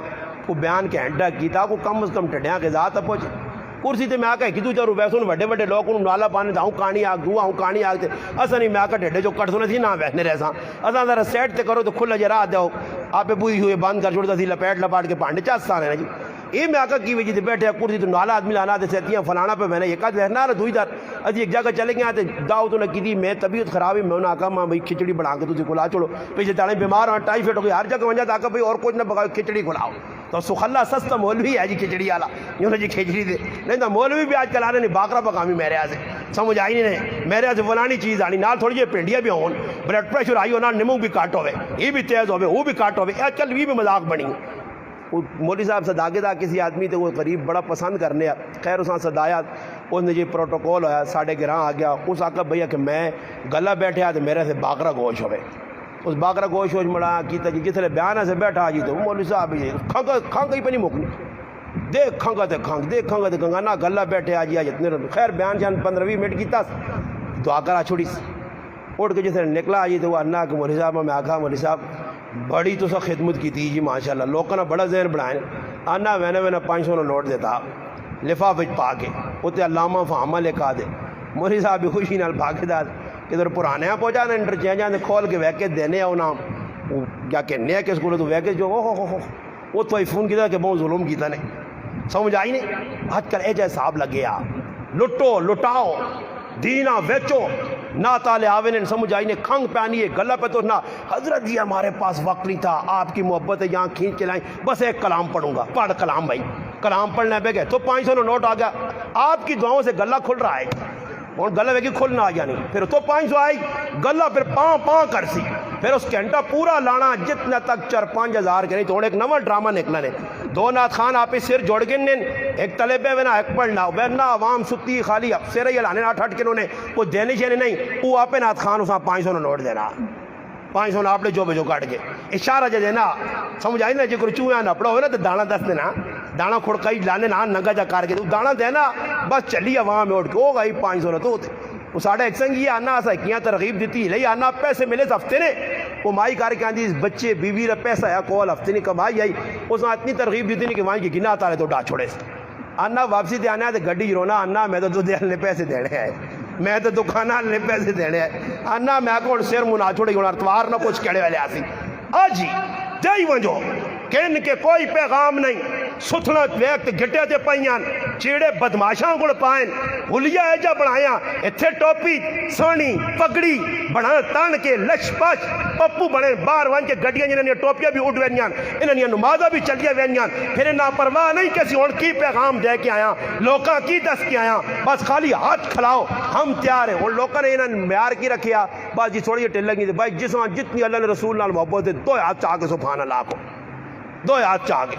Speaker 1: وہ بیان کے ہینڈا کیتا کو کم از کم ٹھڈیاں کے ذات پہنچے کرسی تے میں آکا ایک دو چاروں ویسے بڑے بڑے لوگ انہوں نالا پانے آؤں کہانی آگ دو آؤں کہانی آگ تے اصلا نہیں میں آکا ٹھڈے جو کٹ سونے تھی نہ بیٹھنے رہے ساں اصلا ذرا سیٹ تے کرو تو کھلا جرا دو آپ پوری ہوئے بند کر چھوڑتا تھی لپیٹ لپاٹ کے پانڈے چاستان ہے جی یہ میں آکا کی وجہ تے بیٹھے کرسی تو نالا آدمی لانا تے سہتیاں فلانا پہ میں نے ایک آدھ رہنا رہا دوئی دار اجی ایک جگہ چلے گیا تے داؤ تو نہ کی تھی میں طبیعت خراب ہے میں انہیں آکا ماں بھائی کھچڑی بنا کے تجھے کھلا چھوڑو پیچھے تاڑیں بیمار ہوں ٹائیفائڈ ہو گئی ہر جگہ ونجا آکا بھائی اور کچھ نہ پکاؤ کھچڑی کھلاؤ تو سخلا سستا مولوی ہے جی کھچڑی والا یوں جی کھچڑی دے نہیں تو مولوی بھی آج کل آ رہے نہیں باقرا پکامی میرے یہاں سے سمجھ آئی نہیں میرے یہاں سے فلانی چیز آنی نال تھوڑی جی پنڈیاں بھی ہون بلڈ پریشر آئی ہو نال نمک بھی کٹ ہوئے یہ بھی تیز ہوئے وہ بھی کٹ ہوئے آج کل بھی مذاق بنی مولوی صاحب صداقے دا کسی آدمی تے وہ قریب بڑا پسند کرنے خیر اساں صدایا اس نے جی پروٹوکول ہویا ساڑھے گراں آ گیا اس آقا بھیا کہ میں گلا بیٹھے تو میرے سے باقرہ گوش ہوئے اس باقرہ گوش مڑا کیتا جی جس لئے بیانہ سے بیٹھا جی تو مولوی صاحب جی کھنگ ہی پہ نہیں مکنی دیکھ کھنگا تے کھنگ دیکھ کھنگا تے کھنگا نا گلا بیٹھے آ جی اتنے خیر بیان شان 15-20 منٹ کیتا دعا کرا چھوڑی اٹھ کے جس نے نکلا جی تو وہ انا کہ مولوی صاحب میں آکھا مولوی صاحب بڑی تو سا خدمت کی تھی جی ماشاءاللہ لوگوں نے بڑا ذہن بڑھائیں انا میں 500 نوٹ دیتا لفافے پا کے اتنے علامہ فہامہ لکھا دے مولوی صاحب بھی خوشی نال بھاگے دا ادھر پرانے پہنچا نا انٹرچینجاں کھول کے ویکے دینے انہاں کیا کہنے ہیں کہ اسکول تو ویکے جو وہ تو فون کیتا کہ بہت ظلم کیتا نہیں سمجھ آئی نہیں آج کل اے جیسے صاحب لگے آ لٹو لٹاؤ دینا ویچو نہ تالے آوے نے سمجھ آئی نے کھنگ پہنی ہے گلہ پہ تو نہ حضرت جی ہمارے پاس وقت نہیں تھا آپ کی محبت ہے یہاں کھینچ کے لائیں بس ایک کلام پڑھوں گا پڑھ کلام بھائی کلام پڑھنے پہ گئے تو 500 نوٹ آ گیا آپ کی دعاؤں سے گلہ کھل رہا ہے اور گلہ ویکی کھلنا آ گیا نہیں پھر تو 500 آئی گلہ پھر پاں کر سی پھر اس گھنٹہ پورا لانا جتنا تک 4-5 ہزار کے نہیں تو ایک نواں ڈرامہ نکلا نے 2 نعت خان آپ سر جوڑ گن ایک طلبے وینا ایک پڑھنا وینا عوام ستی خالی سر ہی لانے 8 کنوں نے وہ دینے شینے نہیں وہ آپ نعت خان اساں 500 نوٹ دینا 500 آپ نے جو بجو کاٹ کے اشارہ جے دینا سمجھ آئی نا جے کوئی چوہا نہ پڑا ہوئے نا تو دانا دس دینا دانا کھڑکائی لانے نا ننگا جا کار کے دانا دینا بس چلی عوام میں اٹھ کے ہو گئی 500 تو وہ ساڑھے ایک سنگ یہ آنا ایسا کیا ترغیب دیتی لئی آنا پیسے ملے ہفتے نے وہ مائی کار کے آندھی بچے بیوی رہ پیسہ ہے کول ہفتے نہیں کمائی آئی اس نے اتنی ترغیب دیتی نہیں کہ وہاں کی گنا تارے تو ڈا چھوڑے سے آنا واپسی دے آنا ہے تو گڈی رونا آنا میں تو دے پیسے دینے آئے میں تو دکانہ لے پیسے دینے آئے آنا میں کو سیر منا چھوڑے گونا اتوار نہ کچھ کڑے والے آسی آجی جائی ونجو کہن کے کوئی پیغام نہیں ستھنا ویکت گھٹے تے پائیان چیڑے بدماشاں گڑ پائیں ہلیا ایجا بڑھایاں اتھے ٹوپی سونی پگڑی بڑھا تان کے لش پش پپو بڑھیں بار وان کے گھڑیاں جنہیں ٹوپیاں بھی اٹھ وینیان انہیں نمازہ بھی چلیا وینیان پھر نا پرواہ نہیں کسی اور کی پیغام دے کے آیا لوکاں کی دس کے آیا بس خالی ہاتھ کھلاؤ ہم تیار ہیں اور لوکاں نے انہیں معیار کی رکھیا بس جی تھوڑی ٹل لگی تھی بھائی جس وہاں جتنی اللہ نے رسول نال محبت ہے 2 ہاتھ چاہ کے سبحان اللہ کو 2 ہاتھ چاہ کے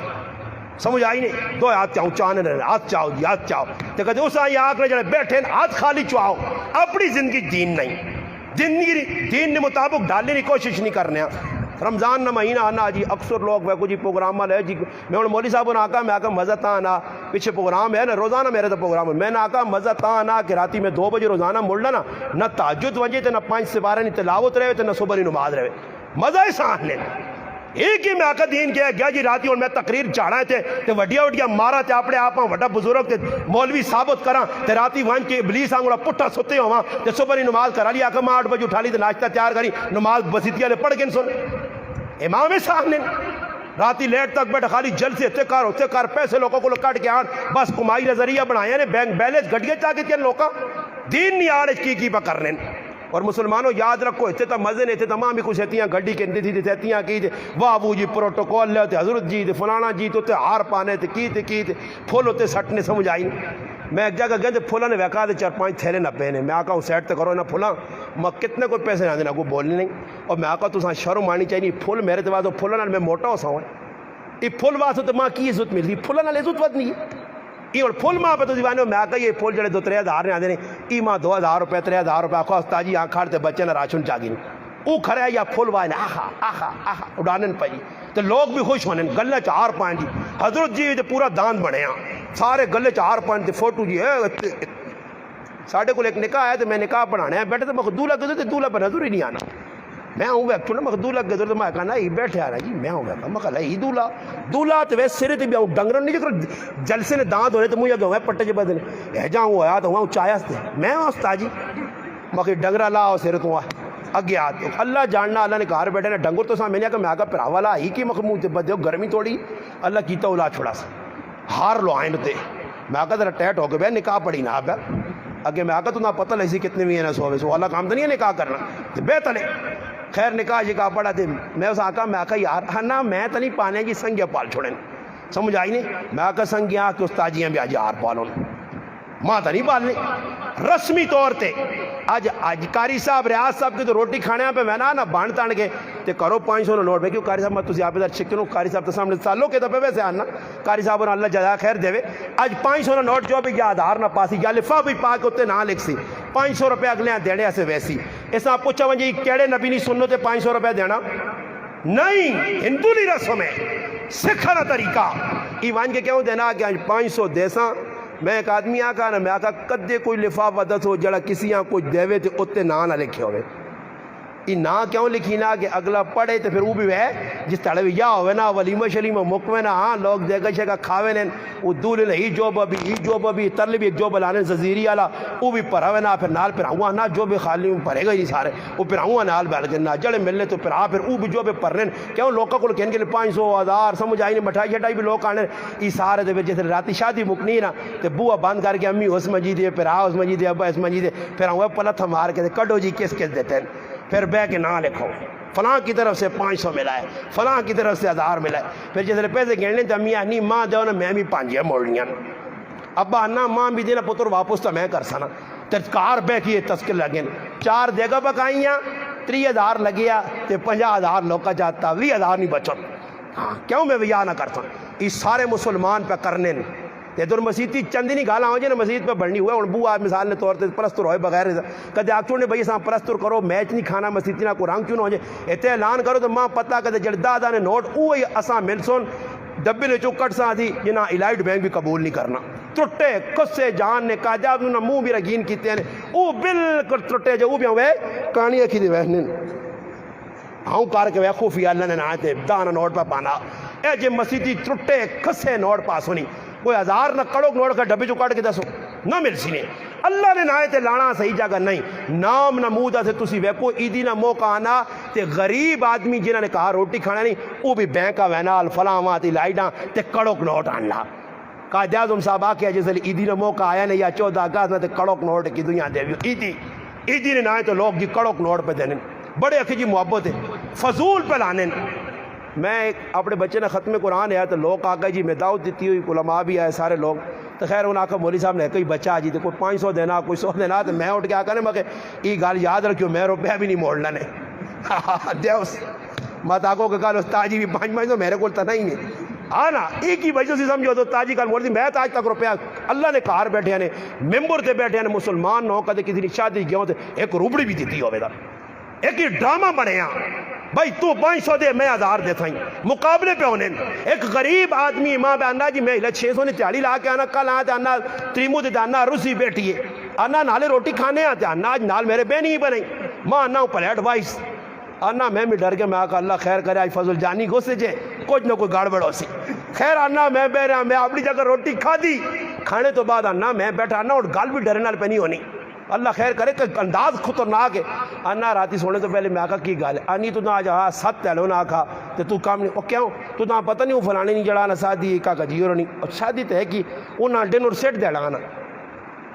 Speaker 1: سمجھ آئی نہیں 2 ہاتھ چاہوں چاہنے رہے ہاتھ چاہو جی ہاتھ چاہو تو کہتے اس آئی آنکھ نے جڑے بیٹھے ہاتھ خالی چاہو اپنی زندگی دین نہیں زندگی دین نے مطابق ڈالنے کی کوشش نہیں کرنے رمضان نہ مہینہ آنا جی اکثر لوگ وہ جی پروگرام والے جی میں انہوں مولوی صاحب نے آکا میں آکا مزہ تا آنا پیچھے پروگرام ہے نا روزانہ میرے تو پروگرام ہے میں نے آکا مزہ تا آنا کہ راتی میں 2 بجے روزانہ مڑنا نا نہ تہجد وجہ تے نہ 5 سے 12 نہیں تلاوت رہے تے نہ صبح نہیں نماز رہے مزہ ہی سان لے ایک ہی میں آقا دین کیا گیا جی راتی اور میں تقریر چاڑا تھے تے وڈیا وڈیا مارا تے اپنے آپ وڈا بزرگ تے مولوی ثابت کرا تے راتی وان کے ابلیس آنگڑا پٹھا ستے ہوا تے صبح نہیں نماز کرا لی آقا میں 8 بجے اٹھا لی تے ناشتہ تیار کری نماز بسیتیا لے پڑھ کے سن امام صاحب نے راتی لیٹ تک بیٹھا خالی جل سے ہوتے کار پیسے لوگوں کو کٹ کے آن بس کمائی نظریہ بنایا نے بینک بیلنس گھٹیے چاہ کے لوگاں دین نہیں آڑ کی پا کرنے اور مسلمانوں یاد رکھو اتنے تو مزے نے اتنے تمام بھی کچھ ہتیاں گھڑی کے تھی ہتیاں کی واہ وہ جی پروٹوکول لے تے حضرت جی تے فلانا جی تو تے ہار پانے تے کی پھول ہوتے سٹنے سمجھ آئی میں ایک جگہ گئے تے پھولا نے ویکا دے 4-5 تھیلے نہ پہنے میں آکا ہوں سیٹ تے کرو نہ پھولا میں کتنے کوئی پیسے نہ دینا کوئی بولنے نہیں اور میں آکا تو ساں شرم آنی چاہیے پھول میرے تے بعد پھولا نہ میں موٹا ہو سا ہوں یہ پھول واسطے تو ماں کی عزت ملتی پھولا نہ عزت وقت نہیں ہے یہ اور پھول ماں پہ تو دیوانے میں آکا یہ پھول جڑے 2-3 ہزار نے آدھے نے ای ماں 2,000 روپے 3,000 روپے آخو استاجی آنکھ کھاڑتے بچے نہ راشن چاگی نہیں او کھڑے یا پھول وائنے آہا اڑانن پئی تو لوگ بھی خوش ہونے گلے 4 پائیں جی حضرت جی پورا داند بڑھے ہیں سارے گلے 4 پائیں فوٹو جی ساڑھے کو ایک نکاح ہے تو میں نکاح پڑھانے ہیں بیٹھے تو مخدولہ کے تو دولہ پر نظر ہی نہیں آنا میں ہوں ویکٹو نا مخدولہ کے تو میں کہا نا یہ بیٹھے آ رہا جی میں ہوں ویکا میں کہا یہ دولہ تو ویسے سرے تے بھی آؤں ڈنگرن نہیں جو جلسے نے داند ہونے تو مجھے گیا پٹے جب بدنے ہے جاؤں آیا تو وہاں چایا ستے میں ہوں استاجی میں کہ ڈنگرہ لا ہو سرے تو اگے آتے اللہ جاننا اللہ نے کہا بیٹھے نا ڈنگر تو سا میں نے کہا میں آگا پھر والا ہی کی مخمود تے بدے ہو گرمی توڑی اللہ کیتا اولا چھوڑا سا ہار لو آئین تے میں آگا ذرا ٹیٹ ہو کے بے نکاح پڑی نا آپ اگے میں آگا تو نہ پتہ لیسی کتنے بھی ہیں نا سو اللہ کام تو نہیں ہے نکاح کرنا بے تلے خیر نکاح جی کا پڑا تھے میں اس آقا میں آقا یار ہاں میں تو نہیں پانے کی سنگیا پال چھوڑیں سمجھ آئی نہیں میں آقا سنگیا کہ استاجیاں بھی آج ہار پالوں ماں تو نہیں پالنی رسمی طور تے اج کاری صاحب ریاض صاحب کی تو روٹی کھانے پہ میں نا بان تان کے تے کرو 500 نوٹ میں کیوں کاری صاحب میں تسی آپ ادھر چکن کاری صاحب تو سامنے سالوں کے تو پہ ویسے آنا کاری صاحب اللہ جزا خیر دے اج 500 نوٹ جو بھی یا آدھار نہ پاسی یا لفا بھی پا کے اتنے نہ لکھ سی 500 روپے اگلے دینے ایسے ویسی اس آپ پوچھا ون جی کیڑے نبی نہیں سنو تے 500 روپے دینا نہیں ہندو نہیں رسم ہے سکھا نہ طریقہ ایوان کے کیوں دینا کہ 500 دیساں میں ایک آدمی آکا نا میں آکا کدے کوئی لفافہ دس ہو جڑا کسی یہاں کوئی دیوے تے اتنے نا نہ لکھے ہوئے یہ نا کیوں لکھی نا کہ اگلا پڑھے تو پھر وہ بھی ہے جس طرح بھی یا ہوئے نا ولیمہ شلیمہ مکوے نا ہاں لوگ دیکھا شکا کھاوے لیں وہ دولے لیں ہی جو بھی ترلی بھی ایک جو بلانے ززیری آلا وہ بھی پڑھاوے نا پھر نال پھر آؤں نا جو بھی خالی میں پڑھے گا ہی سارے وہ پھر آؤں نال بیل کے نا جڑے ملنے تو پھر وہ بھی جو بھی پڑھ رہے ہیں کیوں لوگوں کو کہنے کے لیے 500 1000 سمجھ آئی نہیں مٹھائی شٹائی بھی لوگ آنے یہ سارے دے جیسے راتی شادی مکنی نا تو بوا بند کر کے امی اس مسجد ہے پھر اس مسجد ہے ابا اس مسجد ہے پھر آؤں پلت مار کے کڈو جی کس دیتے ہیں پھر بے کے نہ لکھو فلاں کی طرف سے 500 ملا ہے فلاں کی طرف سے 1000 ملا ہے پھر جیسے پیسے گھڑنے تو امی آنی ماں دو نا میں بھی 5 موڑنیاں ابا آنا ماں بھی دینا پتر واپس تو میں کر سنا تذکار بے کی تذکر لگیں 4 دیگا پکائیاں 30,000 لگیا تے 50,000 لوگ کا جاتا 20,000 نہیں بچت ہاں کیوں میں ویا نہ کرتا یہ سارے مسلمان پہ کرنے تے در مسیح چندی نہیں گالا ہو جائے نا مسجد پہ بڑھنی ہوئے اور بوا مثال نے طور تے پرستر ہوئے بغیر کدے آپ چوڑنے بھائی ساں پرستر کرو میچ نہیں کھانا مسجد نہ کو رنگ کیوں نہ ہو جائے اتنے اعلان کرو تو ماں پتہ کدے جڑ دادا نے نوٹ اوہی اساں ملسون ڈبے نے چوکٹ ساں تھی جنہ الائٹ بینک بھی قبول نہیں کرنا ٹرٹے کسے جان نے کہا جاب نہ منہ بھی رگین کیتے ہیں او بالکل ٹرٹے جو بھی ہوئے کہانی اکھی دے وہنے ہاں کار کے وے خوفی اللہ نے نہ تے دانا نوٹ پہ پانا اے جے مسیدی ٹرٹے کسے نوٹ پاس ہونی کوئی 1000 نہ کڑو نوٹ کا ڈبے جو کاٹ کے دسو نہ مل سی نے اللہ نے نہ تے لانا صحیح جگہ نہیں نام نمودہ سے تسی ویکو ایدی نہ موقع آنا تے غریب آدمی جنہوں نے کہا روٹی کھانا نہیں وہ بھی بینکا وینال فلاں تی لائٹاں تے کڑوک نوٹ آن لا قائد اعظم صاحب آکے جیسے ایدی نہ موقع آیا نہیں یا 14 اگست میں تے کڑوک نوٹ کی دنیا دے ایدی نے نہ تو لوگ جی کڑوک نوٹ پہ دینے بڑے اکھی جی محبت ہے فضول پہ لانے میں اپنے بچے نے ختم قرآن ہے تو لوگ آگے جی میں دعوت دیتی ہوئی علماء بھی آئے سارے لوگ تو خیر انہوں نے آکھا مولوی صاحب نے کوئی بچہ آ جی تو کوئی 500 دینا کوئی 100 دینا تو میں اٹھ کے آکا نے میں کہ یہ گال یاد رکھیو میں روپیہ بھی نہیں موڑنا نے دیوس مات آکو کہ کال استاجی بھی 500 میرے کو تنہا ہی نہیں آنا ایک ہی بچوں سے سمجھو تو تاجی کال موڑ دی میں تاج تک روپیہ اللہ نے کار بیٹھے ہیں ممبر تے بیٹھے ہیں مسلمان نہ ہو کدے کسی شادی گیا تے ایک روبڑی بھی دیتی ہوئے دا ایک ہی ڈرامہ بنے ہاں بھائی تو 500 دے میں 1000 دیتا ہوں مقابلے پہ ہونے ایک غریب آدمی ماں پہ آنا جی میں 600 نے تیاری لا کے آنا کل آتے آنا تریمو دے آنا روسی بیٹھی ہے آنا نالے روٹی کھانے آتے آنا آج نال میرے بے نہیں بنے ماں آنا پلیٹ وائس آنا میں بھی ڈر کے میں آکا اللہ خیر کرے آج فضل جانی گو سے جے کچھ نہ کوئی گاڑبڑ ہو سی خیر آنا میں بے رہا میں اپنی جگہ روٹی کھا دی کھانے تو بعد آنا میں بیٹھا آنا اور گال بھی ڈرے نال پہ نہیں ہونی اللہ خیر کرے کہ انداز خطرناک ہے آنا راتی سونے تو پہلے میں آکا کی گال ہے آنی تو نہ آج ہاں 7 تیلو نہ آکھا تو کام نہیں اور کیوں تو نہ پتہ نہیں وہ فلانے نہیں جڑانا شادی کا جیو نہیں اور شادی تو ہے کہ وہ نہ ڈنر سیٹ دے لگانا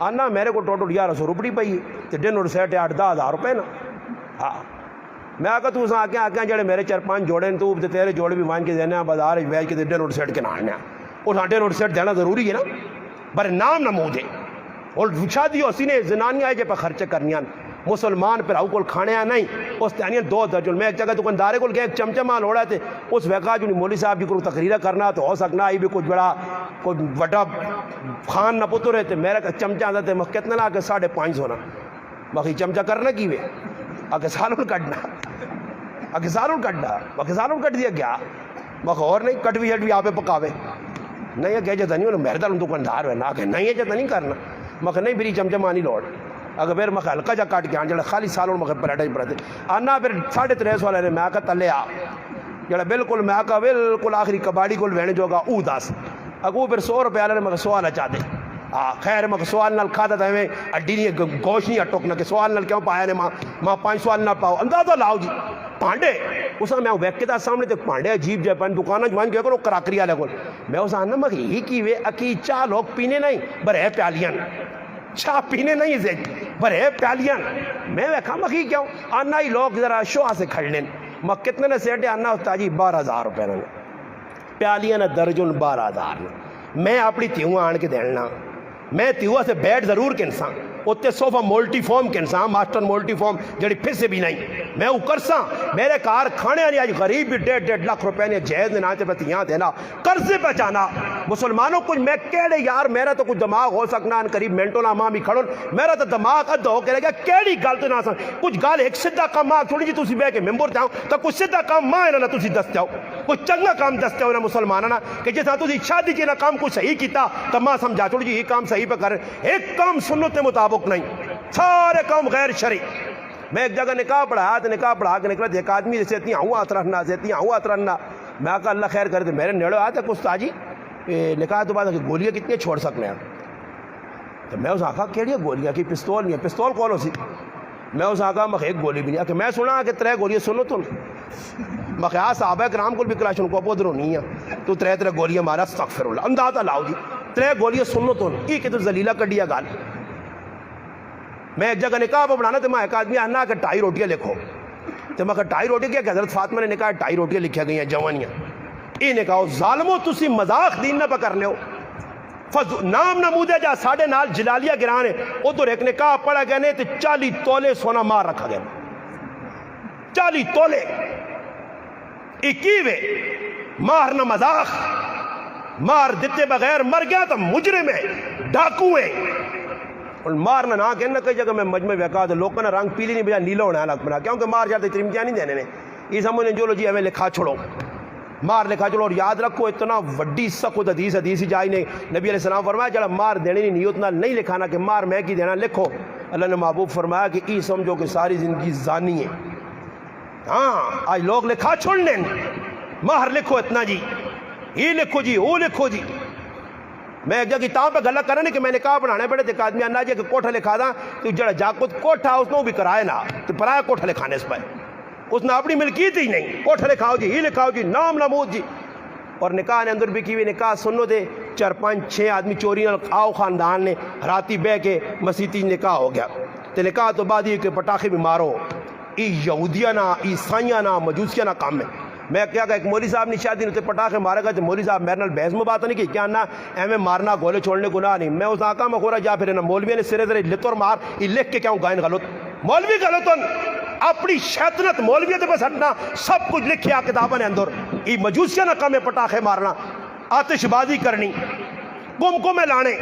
Speaker 1: آنا میرے کو ٹوٹل 1100 روپڑی پئی ہے تو ڈنر سیٹ ہے 8-10 روپے نا ہاں میں آکا تو اساں آکے جڑے میرے 4-5 جوڑے تو تیرے جوڑے بھی وان کے دینے بازار ویج کے ڈنر سیٹ کے نہ اور ڈنر سیٹ دینا ضروری ہے نا پر نام نمود ہے اور شادی ہو سی نے زنانی آئے جے پہ خرچ کرنیاں مسلمان پر آؤ کول کھانے نہیں اس تانیاں 2 درجن میں ایک جگہ دکاندارے کول گیا ایک چمچہ مال ہوڑا تھے اس وقت جو مولوی صاحب جی کو تقریرہ کرنا تو ہو سکنا یہ بھی کچھ بڑا کوئی بڑا خان نہ پتر ہے میرا چمچہ آتا تھے کتنا نہ آکے 550 نا باقی چمچہ کرنا کی وے آکے سالوں کٹنا آکے سالوں کٹنا باقی سالوں کٹ دیا گیا باقی اور نہیں کٹ بھی ہٹ بھی آپ پکاوے نہیں ہے کہ جاتا نہیں ہونا میرے دل دکاندار ہے نہ کہ نہیں ہے جاتا نہیں کرنا مکھ نہیں بری چمچہ مانی لوٹ اگر پھر مکھ ہلکا جا کاٹ کے آن جڑا خالی سالوں مکھ پریٹا ہی پڑتے آنا پھر 350 والے نے میں آکا تلے آ جڑا بالکل میں آکا بالکل آخری کباڑی کول وینے جو گا او 10 اگو پھر 100 روپے والے نے مکھ سوال اچا دے خیر مکھ سوال نال کھاتا تھا میں اڈی نہیں گوشت نہیں اٹوکنا کہ سوال نال کیوں پایا نے ماں 5 سوال نال پاؤ اندازہ لاؤ جی پانڈے اسا میں ویک کے دا سامنے تے پانڈے عجیب جے پن دکانہ جوان کیا کرو کراکری والے کول میں اسا نا مکھ ہی کی وے اکی چا لوگ پینے نہیں برے پیالیاں چاہ پینے نہیں سے برے پیالیاں میں ویکھا مکھی کیوں آنا ہی لوگ ذرا شوہ سے کھڑنے مکھ کتنے نے سیٹے آنا ہوتا جی 12,000 روپے نے پیالیاں درجن 12,000 میں اپنی تیوں آن کے دینا میں تیوا سے بیٹھ ضرور کے انسان اتنے صوفہ مولٹی فارم کے انسان ماسٹر مولٹی فارم جڑی پھر سے بھی نہیں میں اوکر سا میرے کار کھانے آنی آج غریب بھی 1.5 لاکھ روپے نے جہیز نے ناچے پتیاں دینا قرضے پہچانا مسلمانوں کچھ میں کہڑے یار میرا تو کچھ دماغ ہو سکنا ان قریب منٹوں نا ماں بھی کھڑون میرا تو دماغ ادھا ہو کے رہ گیا کیڑی گل تو نہ سن کچھ گل ایک سدھا کام ماں تھوڑی جی تسی بہ کے ممبر جاؤ تو کچھ سدھا کام ماں انہاں تسی دس جاؤ کچھ چنگا کام دس جاؤ انہاں مسلمانوں کہ جس طرح تسی شادی چ کام کو صحیح کیتا تو ماں سمجھا چھوڑی جی یہ کام صحیح پہ کر ایک کام سنت کے مطابق نہیں سارے کام غیر شرعی میں ایک جگہ نکاح پڑھایا تو نکاح پڑھا کے نکلا ایک آدمی جیسے اتنی آؤں آت رہنا اتنی آؤں آت رہنا میں کہا اللہ خیر کر دے میرے نیڑے آیا تھا کچھ تاجی نکاح تو بعد گولیاں کتنی چھوڑ سکنے ہیں تو میں اس آخا کیڑی گولیاں کی پستول نہیں ہے پستول کون ہو سی میں اس آخا میں ایک گولی بھی نہیں کہ میں سنا کہ 3 گولیاں سنو تو میں کہا صحابہ کرام کو بھی کلاشن کو ادھروں نہیں ہے تو 3 گولیاں مارا استغفر اللہ اندازہ لاؤ جی 3 گولیاں سنو تو یہ کہ تو زلیلہ کڈیا گال میں ایک جگہ نکاح پہ بنانا تو میں ایک آدمی آنا کہ 2.5 روٹیاں لکھو تو میں کہا 2.5 روٹی کیا کہ حضرت فاطمہ نے نکاح 2.5 روٹیاں لکھیا گئی ہیں جوانیاں یہ نکاح ظالمو تسی مذاق دین نہ پہ کرنے ہو نام نمودے جا ساڑھے نال جلالیہ گرانے ادھر ایک نکاح پڑھا گئے نے تو 40 تولے سونا مار رکھا گیا 40 تولے 21 مار نہ مذاق مار دیتے بغیر مر گیا تو مجرم ہے ڈاکو ہے اور مارنا نہ کہنا کئی جگہ میں مجمع ویکا تو لوگوں نے رنگ پیلی نہیں بجا نیلا ہونا الگ بنا کیونکہ مار جاتے ترمتیاں نہیں دینے نے یہ سمجھنے جو لو جی ہمیں لکھا چھوڑو مار لکھا چھوڑو اور یاد رکھو اتنا وڈی سخت حدیث جائی نے نبی علیہ السلام فرمایا جڑا مار دینے نہیں اتنا نہیں لکھانا کہ مار میں کی دینا لکھو اللہ نے محبوب فرمایا کہ ای سمجھو کہ ساری زندگی زانی ہے ہاں آج لوگ لکھا چھوڑنے مہر لکھو اتنا جی یہ لکھو جی وہ لکھو جی میں ایک جگہ کتاب پہ گلا کرنے کہ میں نے کہا بنانے پڑے ایک آدمی آنا جی کہ کوٹھا لکھا دا تو جڑا جاکت کوٹھا اس نے بھی کرائے نا تو پرایا کوٹھا لکھانے اس پہ اس نے اپنی ملکیت ہی نہیں کوٹھا لکھاؤ جی ہی لکھاؤ جی نام نمود جی اور نکاح نے اندر بھی کی ہوئی نکاح سنو دے 4 5 6 آدمی چوری آؤ خاندان نے راتی بہ کے مسیتی نکاح ہو گیا تو نکاح تو بعد ہی کہ پٹاخے بھی مارو ای یہودیاں نہ عیسائیاں نہ مجوسیاں نہ کام میں میں کیا کہ ایک مولوی صاحب نے شادی نے پٹاخے مارے گا تو مولوی صاحب میرے نال بحث میں بات نہیں کی کیا نہ ایویں مارنا گولے چھوڑنے گناہ نہیں میں اس آقا میں خورا جا پھر نہ مولوی نے سرے درے لتور مار یہ لکھ کے کیوں گائن غلط مولوی غلط اپنی شیطنت مولویت پہ ہٹنا سب کچھ لکھیا کتابوں نے اندر یہ مجوسیاں نہ کم ہے پٹاخے مارنا آتش بازی کرنی کمکمے لانے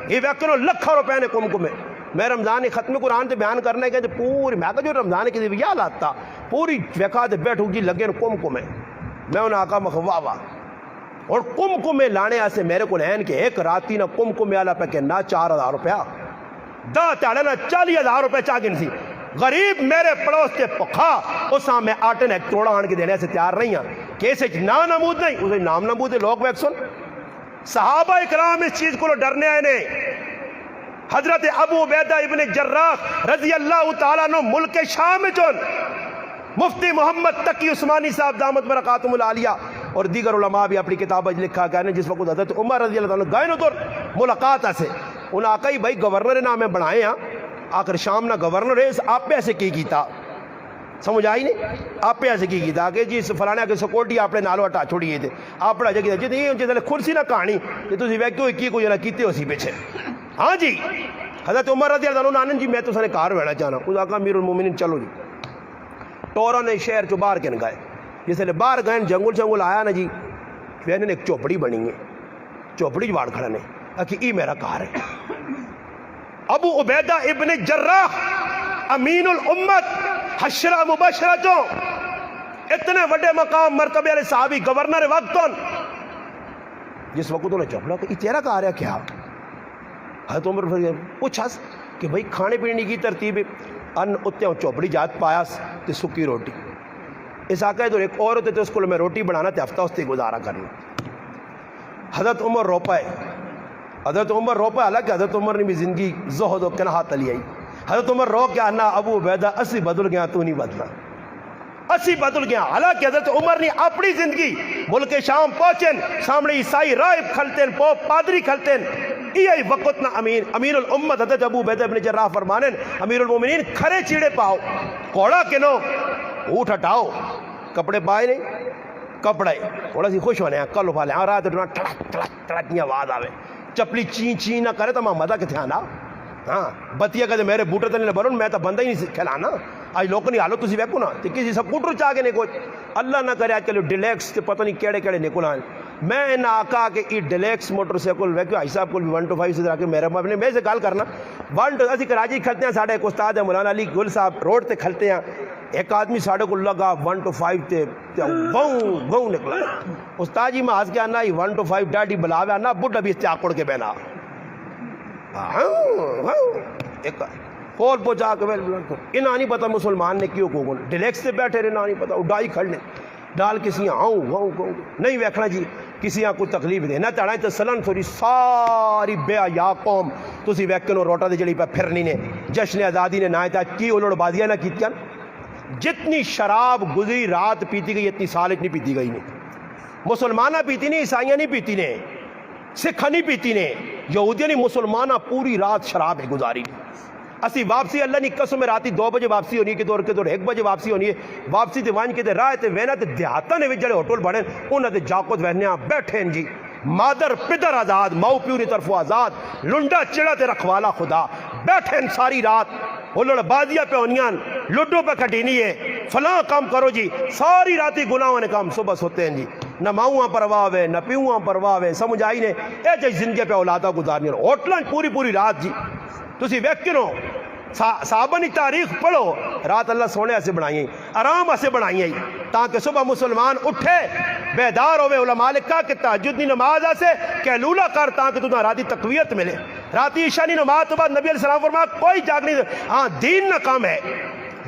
Speaker 1: یہ ویکرو لکھوں روپے نے کمکمے میں رمضان ختم قرآن تے بیان کرنے کے پوری میں کہا جو رمضان کی بھی حالات تھا پوری ویکا تے بیٹھو جی لگے کمکمے میں انہیں آقا مخواہ اور کمکمے لانے سے میرے کو لین کے ایک راتی نہ کمکمے والا پہ کہ نہ 4000 روپیہ دا تاڑے نہ 40,000 روپے چاگن سی غریب میرے پڑوس کے پکھا اس ہاں میں آٹے نے ایک توڑا آن کے دینے سے تیار نہیں ہیں کیسے نا نمود نہیں اسے نام نمود ہے لوگ ویک سن صحابہ اکرام اس چیز کو ڈرنے آئے نے حضرت ابو عبیدہ ابن جراح رضی اللہ تعالیٰ عنہ ملک شام چون مفتی محمد تقی عثمانی صاحب دامت برکاتہم العالیہ اور دیگر علماء بھی اپنی کتاب لکھا گئے جس وقت حضرت عمر رضی اللہ عنہ گئے ادھر ملاقات سے انہیں آقا ہی بھائی گورنر نام بنائے ہیں آخر شام نہ گورنر ہے آپ پہ ایسے کی کیتا سمجھ آئی نہیں آپ پہ ایسے کی کیتا کہ جی فلانے کے سیکورٹی آپ نے نالو ہٹا چھوڑیے تھے آپ نے جگہ جتنی جتنے کرسی نہ کہانی کہ تھی ویکو کی کوئی نہ کیتے اسی پیچھے ہاں جی حضرت عمر رضی اللہ عنہ آنن جی میں تو سنے کار ویڑا چاہنا اس آقا امیر المومنین چلو جی ٹوروں نے شہر چو باہر کے گئے جس نے باہر گئے جنگل آیا نا جی پھر ایک چوپڑی بنی ہے چوپڑی جواڑ کھڑا نے کہ ای میرا کار ہے ابو عبیدہ ابن جراح امین الامت حشرہ مبشرہ جو اتنے وڈے مقام مرتبے والے صحابی گورنر وقتن جس وقت انہیں چوپڑا کہ یہ تیرا کار ہے کیا حضرت عمر پوچھا کہ بھائی کھانے پینے کی ترتیب ان اتنے چوپڑی جات پایا تو سکی روٹی اس آقا ادھر ایک اور ہوتے تھے اس کو میں روٹی بنانا تے ہفتہ اس سے گزارا کرنا حضرت عمر رو پائے حضرت عمر رو پائے حالانکہ حضرت عمر نے بھی زندگی زہد و کنہا تلی آئی حضرت عمر رو کیا نا ابو عبیدہ اسی بدل گیا تو نہیں بدلا اسی بدل گیا حالانکہ حضرت عمر نے اپنی زندگی ملک شام پہنچن سامنے عیسائی راہب کھلتن پوپ پادری کھلتن یہ وقت نہ امیر الامت حضرت ابو عبیدہ ابن جراح فرمانن امیر المومنین کھرے چیڑے پاؤ کوڑا کنو اٹھ ہٹاؤ کپڑے پائے نہیں کپڑے تھوڑا سی خوش ہونے ہیں کل پا لیں رات ٹڑک ٹڑک ٹڑک کی آواز آوے چپلی چین چین نہ کرے تو ماں مزہ کتنے آنا. ہاں بتیا کہ میرے بوٹے تلے برون میں تو بندہ ہی نہیں کھلانا. آج لوگ نہیں حالو تھی ویکو نا تو کسی سکوٹر چاہ کے نکو اللہ نہ کرے آج کل ڈیلیکس پتہ نہیں کہڑے کہڑے نکل آئے. میں نہ آکا کہ یہ ڈیلیکس موٹر سائیکل ویکو آئی صاحب کو بھی 1 to 5 سے کے میرے اپنے میں سے گال کرنا 1 to اسی کراچی کھلتے ہیں. ساڑھے ایک استاد ہے مولانا علی گل صاحب روڈ تے کھلتے ہیں. ایک آدمی ساڑھے کو لگا 1 to 5 تے گوں گوں نکلا. استاد جی میں آج کے آنا 1 to 5 ڈاڈی بلاوے آنا بڈھا بھی اس چاکڑ کے بہنا ایک کول پہنچا کے انہاں نہیں پتا مسلمان نے کیوں کو ڈیلیکس سے بیٹھے رہے. نہ نہیں پتا اڈائی کھڑنے ڈال کسی نہیں ویکھنا جی کسی کو تکلیف دے نہ چڑھائیں تو سلن تھوڑی ساری بے حیا قوم تسی ویکھنو روٹا دے جڑی پہ پھرنی نے جشن آزادی نے نہ تا کی اولڑ بازیاں نہ کیتیاں. جتنی شراب گزری رات پیتی گئی اتنی سال نہیں پیتی گئی نہیں. مسلمانہ پیتی نہیں, عیسائیاں نہیں پیتی نے, سکھا نہیں پیتی نے, یہودیاں نہیں, مسلمانہ پوری رات شراب ہے گزاری. اسی واپسی اللہ نے قسم راتی 2 بجے واپسی ہونی ہے کہ دور 1 بجے واپسی ہونی ہے. واپسی تے وان کے تے راہ تے وینا تے دیہاتاں نے وچ جڑے ہوٹل بنے انہاں تے جاکت وہنیاں بیٹھے جی مادر پدر آزاد ماؤ پیو دی طرف آزاد لنڈا چڑا تے رکھوالا خدا بیٹھے ساری رات اولڑ بازیاں پہ ہونیاں لڈو پہ کھٹینی ہے فلاں کام کرو جی ساری راتی گناہوں نے کام صبح سوتے ہیں جی. نہ ماؤں پرواہ ہے نہ پیوں پرواہ ہے. سمجھ آئی نے اے جی زندگی پہ اولادہ گزارنی ہوٹلاں پوری رات جی. تسی ویکھنو صحابہ کی تاریخ پڑھو رات اللہ سونے ایسے بنائی آرام ایسے بنائی تاکہ صبح مسلمان اٹھے بیدار ہوئے. علماء لکھا کہ تہجد کی نماز ایسے کہلولہ کر تاکہ تمہیں راتی تقویت ملے. راتی عشاء کی نماز تو بعد نبی علیہ السلام فرمایا کوئی جاگ نہیں. ہاں دین نہ کام ہے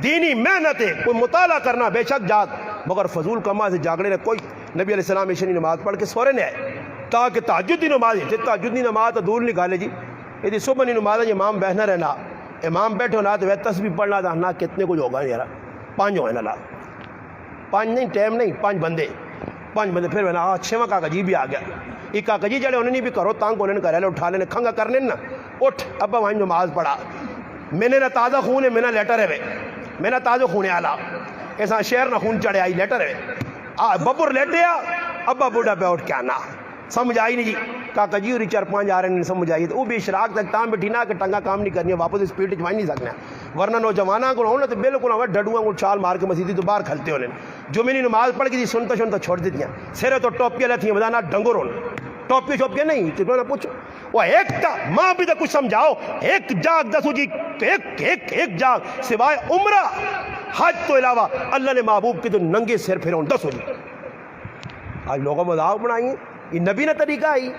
Speaker 1: دینی محنت ہے کوئی مطالعہ کرنا بے شک جاگ مگر فضول کما سے جاگنے نے کوئی. نبی علیہ السلام عشاء کی نماز پڑھ کے سورے نے آئے تاکہ تہجد کی نماز تہجد کی نماز تو دور نکالے جی. یہ صبح کی نماز ہے امام بہنا رہنا امام بیٹھے ہونا تو وہ تسبیح پڑھنا تھا نہ کتنے کچھ ہوگا یار 5 ہوئے نا 5 نہیں ٹائم نہیں 5 بندے پھر میں نے 6واں کاکا جی بھی آ گیا. ایک کاکا جی جڑے انہیں نہیں بھی کرو تانگ انہیں کرے لے اٹھا لینے کھنگا کرنے نا اٹھ ابا وہاں نماز پڑھا. میں نے نہ تازہ خون ہے میں نہ لیٹر ہے میں نہ تازہ خون آلا ایسا شہر نہ خون چڑھے آئی لیٹر ہے ببر لیٹے ابا بوڑھا پہ اٹھ کے آنا. سمجھ آئی نہیں جی کاکا جی اور 4-5 آ رہے ہیں سمجھ آئی تو وہ بھی اشراق تک تام بیٹھی نہ کہ ٹنگا کام نہیں کرنی واپس اسپیڈ چوائیں نہیں سکنا. ورنہ نوجوانوں کو ہونا تو بالکل ہوا ڈڈواں کو چھال مار کے مسیدی تو باہر کھلتے ہونے جو میں نے نماز پڑھ کے سنتا چھوڑ دیتی ہیں. سرے تو ٹوپیاں لیتی ہیں بدانا ڈنگر ہونے ٹوپی شوپیاں نہیں کتنا نہ پوچھو وہ ایک تا ماں بھی تو کچھ سمجھاؤ ایک جاگ دسو جی ایک جاگ سوائے عمرہ حج تو علاوہ اللہ نے محبوب کے تو ننگے سر پھرون 10 ہو جی. آج لوگوں مذاق بنائی یہ نبی نہ طریقہ آئی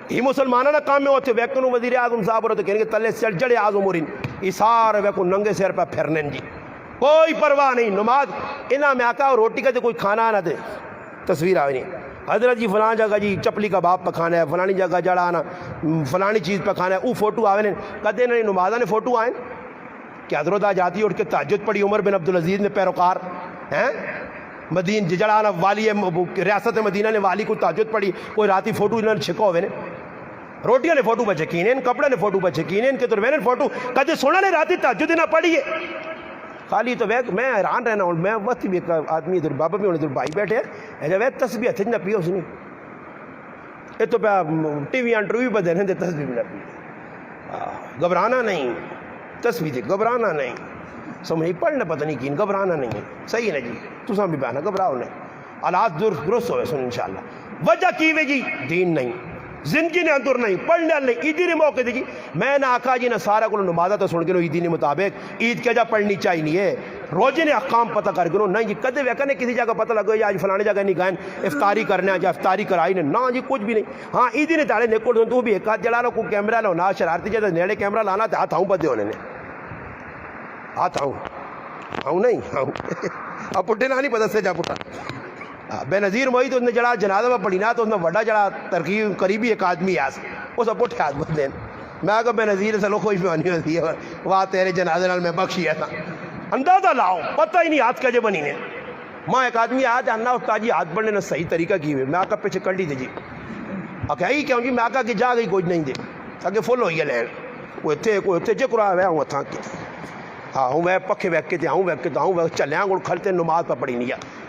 Speaker 1: یہ مسلمانوں نے کام میں ہوتے ویکنو وزیر اعظم صاحب ہوتے کہیں گے تلے سر جڑے اعظم ہو رہی یہ سارے ویکو ننگے سر پہ پھرنے جی کوئی پرواہ نہیں. نماز انہاں میں آکا روٹی کا تو کوئی کھانا نہ دے تصویر آئے نہیں حضرت جی فلاں جگہ جی چپلی کا باپ پکھانا ہے فلانی جگہ جڑا آنا فلانی چیز پکھانا ہے وہ فوٹو آوے نہیں کدے نہیں نمازہ نے فوٹو آئے کہ حضرت آ جاتی اٹھ کے تہجد پڑھی عمر بن عبدالعزیز نے پیروکار ہیں مدین جڑا آنا والی ریاست مدینہ نے والی کو تہجد پڑھی کوئی راتی فوٹو انہوں نے چھکا ہوئے نے روٹیاں نے فوٹو بچے کینے کپڑے نے فوٹو بچے کینے کے تو میں فوٹو کدے سونا نے راتی تہجد نہ پڑھی ہے خالی تو میں حیران رہنا ہوں میں وقت بھی ایک آدمی ادھر بابا بھی ہونے ادھر بھائی بیٹھے ہیں جب تسبیح ہتھ نہ پیو سنی یہ تو پہ ٹی وی انٹرویو پہ دینے دے تسبیح بھی نہ پی گھبرانا نہیں تسبیح دے گھبرانا نہیں سمجھ پڑھنا پتہ نہیں کین گھبرانا نہیں ہے صحیح ہے نا جی تساں بھی بہنا گھبراؤ نہیں حالات درست ہوئے سن انشاءاللہ وجہ کی وے جی دین نہیں زندگی نے اندر نہیں پڑھنے نہیں عیدی نے موقع دے جی میں نہ آقا جی نہ سارا کو نمازہ تو سن کے لو عیدی نے مطابق عید کیا جا پڑھنی چاہیے ہے روزے نے احکام پتہ کر کے نہیں جی کدے ویکنے کسی جگہ پتہ لگو یا آج فلانے جگہ نہیں گئے افطاری کرنے یا افطاری کرائی نے نہ جی کچھ بھی نہیں. ہاں عیدی نے تاڑے نکل تو بھی ایک ہاتھ جلا لو کوئی کیمرہ لو نہ شرارتی جیسے نیڑے کیمرہ لانا تو ہاتھ آؤں بدے ہونے نے ہاتھ آؤں نہیں آؤں اب پٹھے نہ نہیں پتہ سے جا پٹھا بے نظیر موئی تو اس نے جڑا جنازہ میں پڑھی نا تو اس نے وڈا جڑا ترکیب قریبی ایک آدمی آس اس اب پٹھے ہاتھ بدلے میں کہا بے نظیر سے لو خوش بانی ہوتی ہے وہاں تیرے جنازے نال میں بخشی ہے تھا اندازہ لاؤ پتہ ہی نہیں ہاتھ کجے بنی نے ماں ایک آدمی آیا جاننا استاد جی ہاتھ بڑھنے نے صحیح طریقہ کی ہوئے میں آقا پیچھے کر لی تھی جی آکھا ہی کیوں جی میں آقا کی جا گئی کچھ نہیں دے تاکہ فل ہوئی ہے لین کوئی اتھے جے قرآن ہے ہوں اتھاں کے ہاں ہوں میں پکھے ویک کے تے ہوں ویک کے تے ہوں ویک چلے ہوں گوڑ کھلتے نماز پہ پڑھی نہیں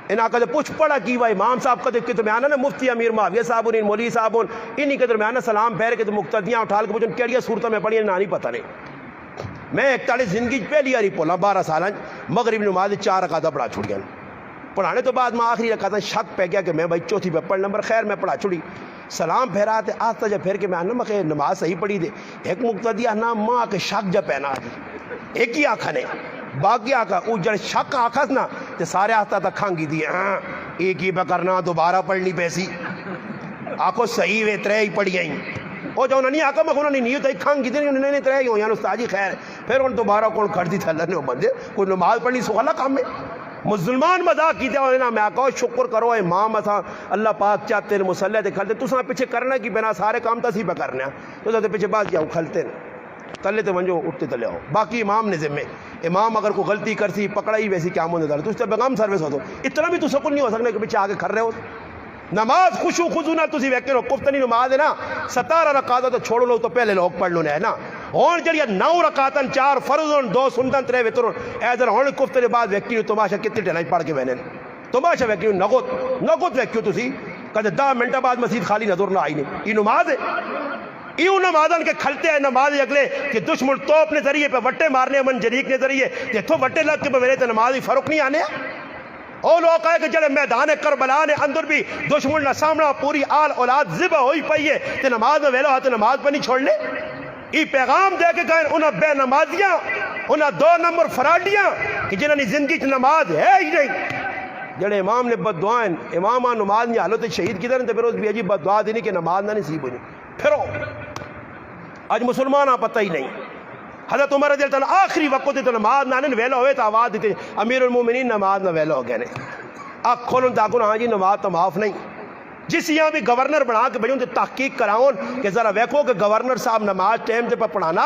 Speaker 1: ان آقا پوچھ پڑا کی وا امام صاحب کا کے درمیان نا مفتی امیر معاویہ صاحب ان مولوی صاحب انہی کے درمیان سلام پھیر کے تو مقتدیاں اٹھا کے پوچھن کیڑی صورتوں میں پڑھی نہ نہیں پتہ نہیں. میں 41 زندگی پہلی باری پولا 12 سال مغرب نماز 4 رکعت پڑھا چھوڑیا. پڑھانے تو بعد میں آخری رکعت شک پہ گیا کہ میں بھائی چوتھی پہ پڑھ نمبر خیر میں پڑھا چھوڑی. سلام پھیرا تے آستا جب پھیر کے میں آنا میں نماز صحیح پڑھی دے. ایک مقتدی آنا ماں کے شک جب پہنا دی ایک ہی آنکھا نے باقی آنکھا وہ جڑ شک آنکھا نا تے سارے آستا تک کھانگی دی ہاں ایک ہی پہ کرنا دوبارہ پڑھنی پیسی آنکھو صحیح وے ترے ہی پڑھی آئیں. وہ جو نہیں آقا میں انہوں نے نہیں تو ایک کھانگی دی انہوں نے ترے ہی ہو یعنی استاجی خیر پھر انہوں دوبارہ کون کھڑ دی تھا اللہ نے وہ بندے کوئی نماز پڑھنی سوالا کام ہے. مسلمان مذاق کی دیا نا میں آقا شکر کرو امام اساں اللہ پاک چاہتے ہیں مسلح دے کھلتے تو ساں پیچھے کرنا کی بنا سارے کام تسی پہ کرنا تو تے پیچھے بعد جاؤ کھلتے ہیں تلے تے ونجو اٹھتے تلے آؤ. باقی امام نے ذمے امام اگر کوئی غلطی کرسی پکڑا ہی ویسی کیا مندے دار تو اس تے بیگام سروس ہو تو اتنا بھی تو سکون نہیں ہو سکنے کہ پیچھے آگے کھر رہے ہو. نماز خشوع خضوع نہ تسی ویکھے ہو کفتنی نماز ہے نا 17 رکعت تو چھوڑ لو تو پہلے لوگ پڑھ لو ہے نا ہون جڑی 9 رکعتن 4 فرض 2 سنتن 3 وتر ایدر ہون کفتنے بعد ویکھی تماشا کتنی ٹھلائی پڑھ کے وینے تماشا ویکھی نگوت ویکھیو تسی کدے 10 منٹ بعد مسجد خالی نظر نہ آئی نہیں. یہ نماز ہے ایوں نمازن کے کھلتے ہیں نماز اگلے کہ دشمن توپ نے ذریعے پہ وٹے مارنے من جریک نے ذریعے کہ تو وٹے لگ کے میرے تے نماز ہی فرق نہیں آنے. او لوگ کہے کہ جڑے میدان کربلا نے اندر بھی دشمن نہ سامنا پوری آل اولاد ذبح ہوئی پئی ہے تے نماز میں ویلو ہاتھ نماز پہ نہیں چھوڑ لے. یہ پیغام دے کے گئے انہاں بے نمازیاں انہاں 2 نمبر فراڈیاں کہ جنہاں نے زندگی چ نماز ہے ہی نہیں. جڑے امام نے بد دعائیں امام نماز نہیں حالت شہید کی طرح تے پھر اس بھی عجیب بد دعا دینی کہ نماز نہ نصیب ہونی. پھرو آج مسلمان پتہ ہی نہیں. حضرت عمر رضی اللہ عنہ آخری وقت تے نماز نہ ویلا ہوئے تو آواز دیتے امیر المومنین نماز نہ ویلا ہو گئے نے آنکھ کھولن تاکن ہاں جی نماز تو معاف نہیں. جس یہاں بھی گورنر بنا کے بھیجوں تے تحقیق کراؤن کہ ذرا ویکھو کہ گورنر صاحب نماز ٹائم تے پہ پڑھانا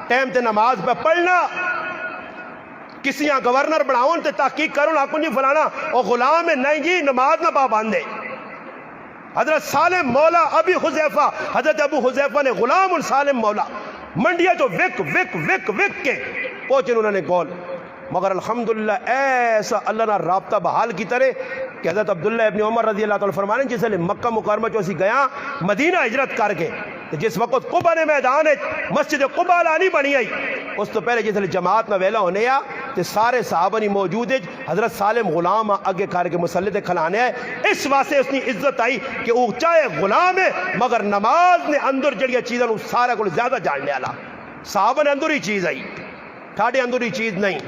Speaker 1: ٹائم تے نماز پہ پڑھنا کسی یہاں گورنر بناؤن تے تحقیق کروں آکن جی فلانا او غلام ہے نہیں جی نماز نہ پابند ہے. حضرت سالم مولا ابی حذیفہ حضرت ابو حذیفہ نے غلام سالم مولا منڈیا جو وک وک وک وک کے پہنچے انہوں نے کال مگر الحمدللہ ایسا اللہ نے رابطہ بحال کی طرح کہ حضرت عبداللہ ابن عمر رضی اللہ تعالیٰ فرمانے جس لئے مکہ مکرمہ چوسی گیا مدینہ ہجرت کر کے جس وقت قبا نے میدان ہے مسجد قبا لانی بنی آئی اس تو پہلے جس لئے جماعت نہ ویلا ہونے یا تے سارے صحابہ نہیں موجود ہے حضرت سالم غلام اگے کھار کے مسلط کھلانے آئے. اس واسطے اس نے عزت آئی کہ وہ چاہے غلام ہے مگر نماز نے اندر جڑیا چیزیں وہ سارا کو زیادہ جاننے والا. صحابہ نے اندر ہی چیز آئی ٹھاڑے اندر ہی چیز نہیں.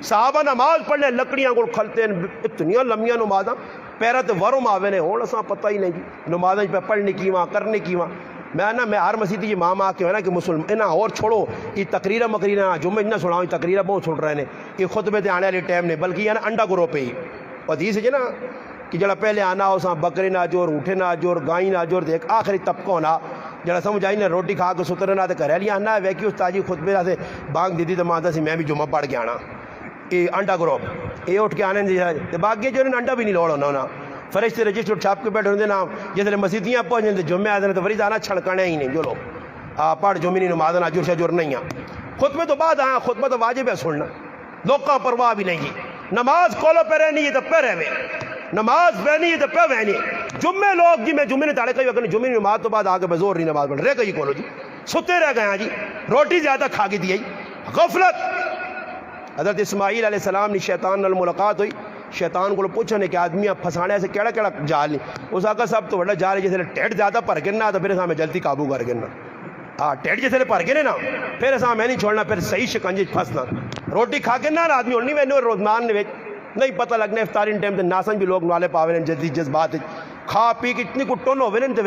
Speaker 1: صحابہ نماز پڑھنے لکڑیاں کو کھلتے ہیں اتنی لمیاں نمازاں پیرا تے ورم آوے نے ہون اساں پتہ ہی نہیں جی نمازاں پہ پڑھنے کی وہاں کرنے کی وہاں. میں ہر مسجد کی امام آ کے نا کہ مسلم اور چھوڑو یہ تقریرہ مقریرہ جمعہ نہ سناؤ یہ تقریرہ بہت سن رہے ہیں یہ خطبے تے آنے والے ٹائم نے بلکہ یہ نا انڈا گروہ پہ ہی حدیث ہے نا کہ جڑا پہلے آنا ہو ساں بکرے نہ جوڑ اونٹے نہ جوڑ گائیں نہ جوڑ ایک آخری طبقہ ہونا جڑا سمجھ آئی نے روٹی کھا کے سترنا تے گھر لیا آنا ویکھی استاد جی خطبے سے بانگ دیتی تو مانتا سی میں بھی جمعہ پڑھ کے آنا. یہ انڈا گروپ یہ اٹھ کے آنے نہیں باقی جو انڈا بھی نہیں لوڑ ہونا فرشتے رجسٹر چھاپ کے بیٹھے ہوتے نا جس لئے مسجدیاں پہنچے جمعے آتے ہیں تو فرید آنا چھڑکانے ہی نہیں جو لوگ پڑھ جمعی نہیں نماز نہ جرشہ جر نہیں ہیں. خطبے تو بعد آیا خطبہ تو واجب ہے سننا لوگ کا پرواہ بھی نہیں. نماز کولو پہ رہنی ہے تو پہ رہے نماز بہنی ہے تو پہ بہنی. جمعے لوگ جی میں جمعے نے تاڑے کئی وقت جمعے نماز تو بعد آگے بزور نہیں نماز پڑھ رہے کئی کولو جی ستے رہ گئے ہیں جی روٹی زیادہ کھا کے دی غفلت. حضرت اسماعیل علیہ السلام نے شیطان نال ملاقات ہوئی شیطان کو پوچھنے کہ آدمی پھنسانے سے کیڑا کیڑا جال نہیں اس آقا صاحب تو بڑا جال ہے جیسے ٹیٹ زیادہ پر گرنا تو پھر اساں میں جلدی قابو کر گرنا ٹیٹ جیسے پر گرے نا پھر اساں میں نہیں چھوڑنا پھر صحیح شکنجے پھنسنا روٹی کھا کے نہ آدمی اڑنی میں روزمان نے نہیں پتہ لگنا افطاری ٹائم تے ناسن بھی لوگ نوالے پاوے جلدی جذبات کھا پی کے اتنی کٹن ہوئے تو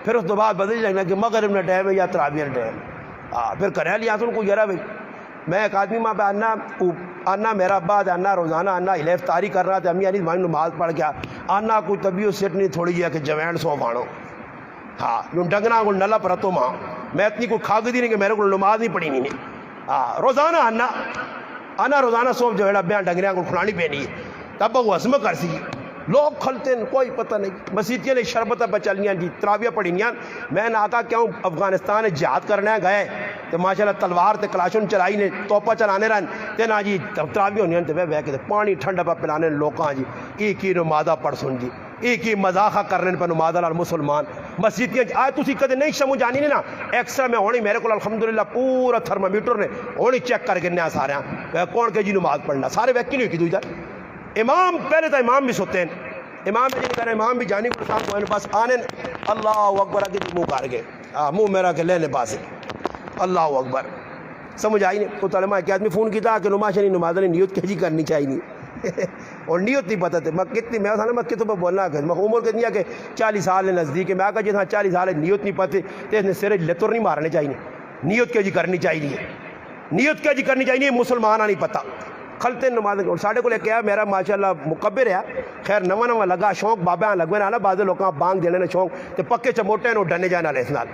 Speaker 1: پھر اس تو بعد بدل لگنا کہ مغرب میں ٹائم ہے یا تراویح ٹائم پھر کرے لیا تو کو یرا بھائی میں ایک آدمی ماں پہ آنا میرا ابا آنا روزانہ آنا ہلے افطاری کر رہا تھا امی آنی مانی نماز پڑھ گیا آنا کوئی طبیعت سیٹ نہیں تھوڑی جی کہ جوین سو مانو جو ڈنگنا کو نلا پرتو ماں میں اتنی کوئی کھا دی نہیں کہ میرے کو نماز نہیں پڑھی نہیں روزانہ آنا روزانہ سو جو ہے بیاں ڈنگریاں کو کھلانی پینی ہے تب وہ عزم کر سی لوگ کھلتے ہیں کوئی پتہ نہیں مسیتیاں نے شربتہ پہ چلیاں جی تراویہ پڑھینیاں میں نے آقا کیوں افغانستان جہاد کرنے گئے تے ماشاءاللہ تلوار تے کلاشن چلائی نے توپا چلانے رہن تے نا جی تراوی ہونی تے بہ کے پانی ٹھنڈا پا پلانے لوکاں جی کی نمازہ پڑھ سن جی کی مذاقہ کرنے پہ نماز لال مسلمان مسجد کے آئے تسی کدے نہیں سمجھ جانی نہیں نا ایکسٹرا میں ہونی میرے کو الحمدللہ پورا تھرمامیٹر نے ہونی چیک کر کے نیا سارے کون کہ جی نماز پڑھنا سارے ویکی نہیں ہوئی کی ادھر امام پہلے تو امام بھی سوتے ہیں امام بھی نہیں کہہ رہے امام بھی جانی کو صاحب کو بس آنے اللہ اکبر آگے منہ کر گئے منہ میرا کہ لینے پاس اللہ اکبر سمجھ آئی نہیں کو علماء کہ آدمی فون کیتا کہ نماز نہیں نماز نہیں نیت کیسی کرنی چاہیے اور نیت نہیں پتہ تھے میں کتنی میں میں کتوں پہ بولنا کہ میں عمر کتنی ہے کہ 40 سال ہے نزدیک ہے میں کہا جتنا 40 سال ہے نیت نہیں پتہ تو اس نے سرے لتر نہیں مارنے چاہیے نیت کیا جی کرنی چاہیے نیت کیا جی کرنی چاہیے مسلمان نہیں پتہ کھلتے نماز اور ساڑھے کو لے کے آیا میرا ماشاءاللہ مکبر ہے خیر نواں لگا شوق بابا لگوے نا بعض لوگوں بانگ دینے نے شوق تو پکے چموٹے نو ڈنے جانا اس نال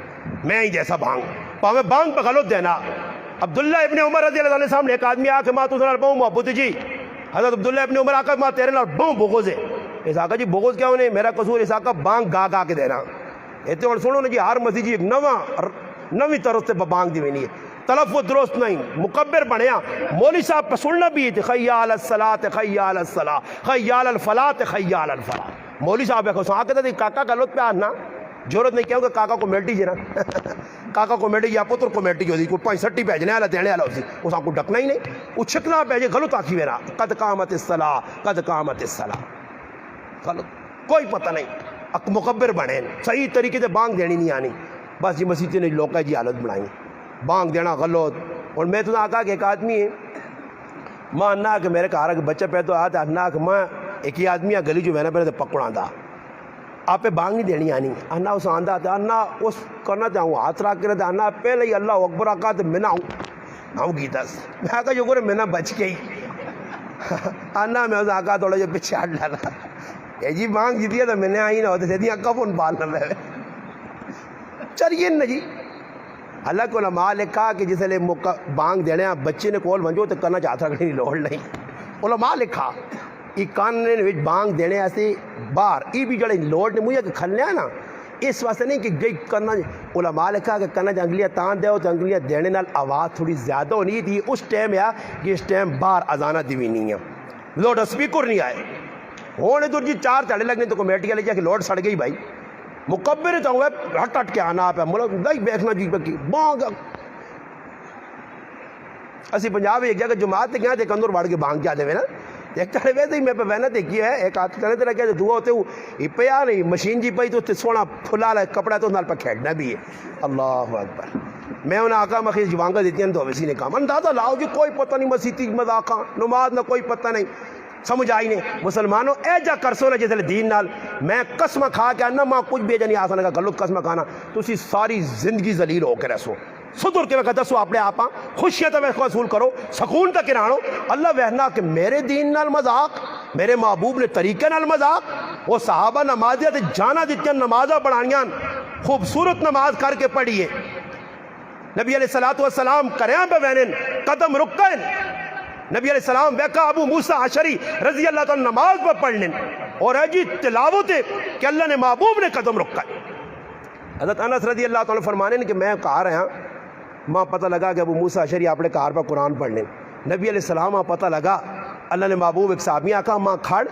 Speaker 1: میں ہی جیسا بانگ پاوے بانگ پہ غلط دینا عبداللہ ابن عمر رضی اللہ عنہ سامنے ایک آدمی آ کے ماں تو بہت محبت جی حضرت عبداللہ ابن عمر آقا ماں تیرے نال بہت بغض ہے اس آقا جی بغض کیا ہونے میرا قصور اس آقا بانگ گا گا کے دینا اتنے اور سنو نا جی ہر مسجد جی ایک نویں طرف سے بانگ دی نہیں ہے تلفظ درست نہیں مکبر بنیا مولوی صاحب پہ سننا بھی ہے خیال الصلاۃ خیال الصلاۃ خیال الفلاۃ خیال الفلاۃ مولوی صاحب کو سنا کے کاکا کا لوت پہ آنا ضرورت نہیں کیا کہ کاکا کو میٹی جی نا کاکا کو میٹی یا پتر کو میٹی جو دی کوئی 65 بھیجنے والا دینے والا اسی اس کو ڈکنا ہی نہیں اچھکنا بھیجے غلط آخی میرا قد قامت الصلاۃ قد قامت الصلاۃ غلط کوئی پتہ نہیں مکبر بنے صحیح طریقے سے بانگ دینی نہیں آنی بس جی مسجد نے لوکا جی حالت بنائی بانگ دینا غلط اور میں تو آقا کہ ایک آدمی ہے ماں انا کہ میرے گھر کے بچہ پیدا آتا انا کہ ماں ایک ہی آدمی ہے گلی جو میں نے پہلے پکڑا تھا آپ پہ بانگ نہیں دینی آنی انا اس آندہ تھا انا اس کرنا چاہوں ہاتھ رکھ کے رہتا انا پہلے ہی اللہ اکبر آقا تو میں نہ ہوں گیتا میں آقا جو کرے میں نہ بچ گئی انا میں اس آقا تھوڑا جو پیچھے ہٹ ڈالا یہ جی بانگ جیتی ہے تو میں نے آئی نہ ہوتے تھے آقا فون پالنا میں چلیے نا جی اللہ کو علماء لکھا کہ جس لئے بانگ دینے بچے نے کول بنجو تو کرنا چاہتا کہ لوڑ نہیں علماء لکھا یہ کاننے بانگ دینے ایسے بار یہ بھی جڑے لوڑ نہیں مجھے کہ کھلنے ہیں نا اس واسطے نہیں کہ گئی کرنا علماء لکھا کہ کرنا چاہ انگلیاں تان دے ہو تو انگلیاں دینے نال آواز تھوڑی زیادہ ہونی تھی اس ٹائم ہے کہ اس ٹائم بار ازانہ دیوی نہیں ہے لوڈ سپیکر نہیں آئے ہونے تو جی 4 چڑھے لگنے تو کمیٹی لے جا کہ لوڈ سڑ گئی بھائی مکبر تو ہوئے ہٹ ہٹ کے آنا پہ ملک نہیں بیٹھنا جی پہ کی بانگ اسی پنجاب ایک جگہ جماعت گیا تھے کندور وڑ کے بانگ جاتے ہوئے نا ایک چڑھے ویسے ہی میں پہ وینا دیکھی ہے ایک ہاتھ کرنے لگے تو دعا ہوتے ہو پہ آ نہیں مشین جی پہ تو سونا پھلا لے کپڑا تو نال پہ کھیڑنا بھی ہے اللہ اکبر میں انہیں آقا مخیص جوانگا دیتی ہیں تو ویسی نے کہا اندازہ لاؤ جی کوئی پتہ نہیں مسیحی مذاقہ نماز نہ کوئی پتہ نہیں سمجھ آئی نہیں مسلمانوں اے جا کرسو نا جیسے دین نال میں قسم کھا کے آنا ماں کچھ بھی جا نہیں آسانا کا غلط قسم کھانا تو اسی ساری زندگی ذلیل ہو کے رسو صدر کے وقت دسو اپنے آپ خوشیاں تو ویسے وصول کرو سکون تک رانو اللہ وحنا کہ میرے دین نال مذاق میرے محبوب نے طریقے نال مذاق وہ صحابہ نمازیاں تے جانا دیتیاں نمازہ بڑھانیاں خوبصورت نماز کر کے پڑھیے نبی علیہ السلام کریاں پہ وینن قدم رکن نبی علیہ السلام ویکا ابو موسیٰ عشری رضی اللہ تعالیٰ نماز پر پڑھ لیں اور جی تلاوت ہے کہ اللہ نے محبوب نے قدم رکھا ہے حضرت انس رضی اللہ تعالیٰ فرمانے کہ میں کہا رہا ماں پتہ لگا کہ ابو موسیٰ عشری اپنے کار پر قرآن پڑھ لیں نبی علیہ السلام ماں پتہ لگا اللہ نے محبوب ایک صحابی آکا ماں کھڑ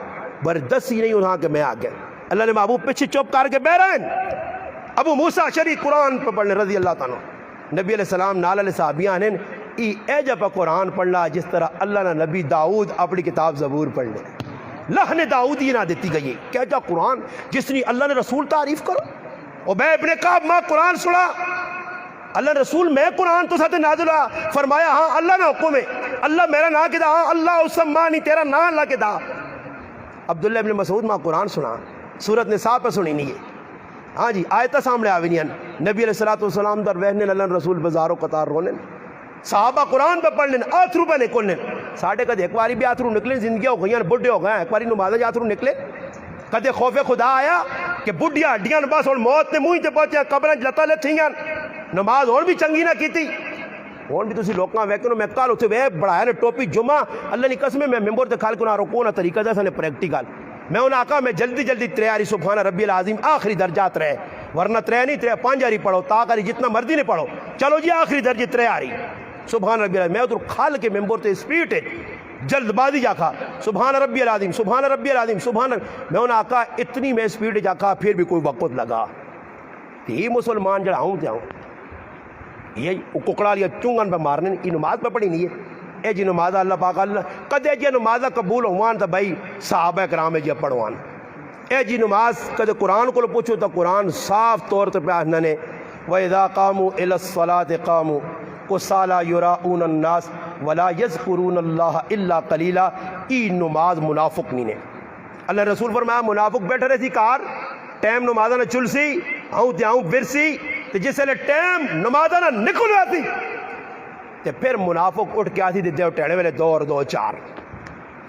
Speaker 1: بردست ہی نہیں انہاں کہ میں آگیا اللہ نے محبوب پیچھے چپ کر کے بہ رہے ہیں ابو موسیٰ عشری قرآن پر پڑھ لیں رضی اللہ تعالیٰ نبی علیہ السلام نال علیہ صحابیاں نے اے جب پقرآن پڑھنا جس طرح اللہ نے نبی داؤد اپنی کتاب زبور پڑھ لے لہن داؤد ہی نہ دیتی گئی کیا جا قرآن جس نے اللہ نے رسول تعریف کرو اور میں ابن کعب ماں قرآن سنا اللہ رسول میں قرآن تو ساتھ نازل ہوا فرمایا ہاں اللہ نہ حکم ہے اللہ میرا نا کے دا ہاں اللہ اسمانی تیرا نا اللہ کے دا عبداللہ ابن مسعود ماں قرآن سنا سورت نساء پہ سنی نہیں ہے ہاں جی آیتہ سامنے آوی نہیں نبی علیہ السلام در وحن اللہ رسول بزار و قطار رونے صحابہ قرآن پہ پڑھ لیں آتھرو پہ نکل لیں ساڑھے کدے ایک باری بھی آتھرو نکلیں زندگیاں ہو گئیں بڑھے ہو گئے ایک باری نمازیں آتھرو نکلے کدے خوف خدا آیا کہ بڑھیا ہڈیاں بس اور موت نے منہ تے پہنچے قبریں لتا لے تھیاں نماز اور بھی چنگی نہ کیتی اور بھی تسی لوکاں ویکھو میں کل اتنے وے بڑھایا نے ٹوپی جمعہ اللہ نے قسم میں ممبر تے کھال کو نہ رکو نہ طریقہ سے نے پریکٹیکل میں انہاں آقا میں جلدی تیاری سبحان ربی العظیم آخری درجات رہے ورنہ 3 نہیں 5 آری پڑھو، تاکہ جتنا مرضی نے پڑھو، چلو جی آخری درجے 3 آری سبحان ربی العظیم، میں ادھر کھال کے ممبر تے سپیٹ ہے جلد بازی جاکھا سبحان ربی العظیم سبحان ربی العظیم سبحان میں انہوں نے آکھا اتنی میں سپیٹ جاکھا پھر بھی کوئی وقت لگا، یہ مسلمان جڑا ہوں تے ہوں یہ ککڑا لیا چونگن پہ مارنے یہ نماز پہ پڑھی نہیں ہے، اے جی نماز اللہ پاک اللہ کدے جی نماز قبول ہوان تو بھائی صحابہ کرام جی پڑھوان، اے جی نماز کدے قرآن کو پوچھو تو قرآن صاف طور تے پہ آہنا نے وَإِذَا قَامُوا إِلَى الصَّلَاةِ قَامُوا كُسَالَىٰ يُرَاءُونَ النَّاسَ وَلَا يَذْكُرُونَ اللَّهَ إِلَّا قَلِيلًا، ای نماز منافق نہیں نے، اللہ رسول فرمایا منافق بیٹھے رہے سی کار ٹائم نمازہ نہ چل سی آؤں تے آؤں برسی تے جس لئے ٹائم نمازہ نہ نکل آتی تے پھر منافق اٹھ کے آتی دیتے ہو ٹیڑے والے 2 اور 2 4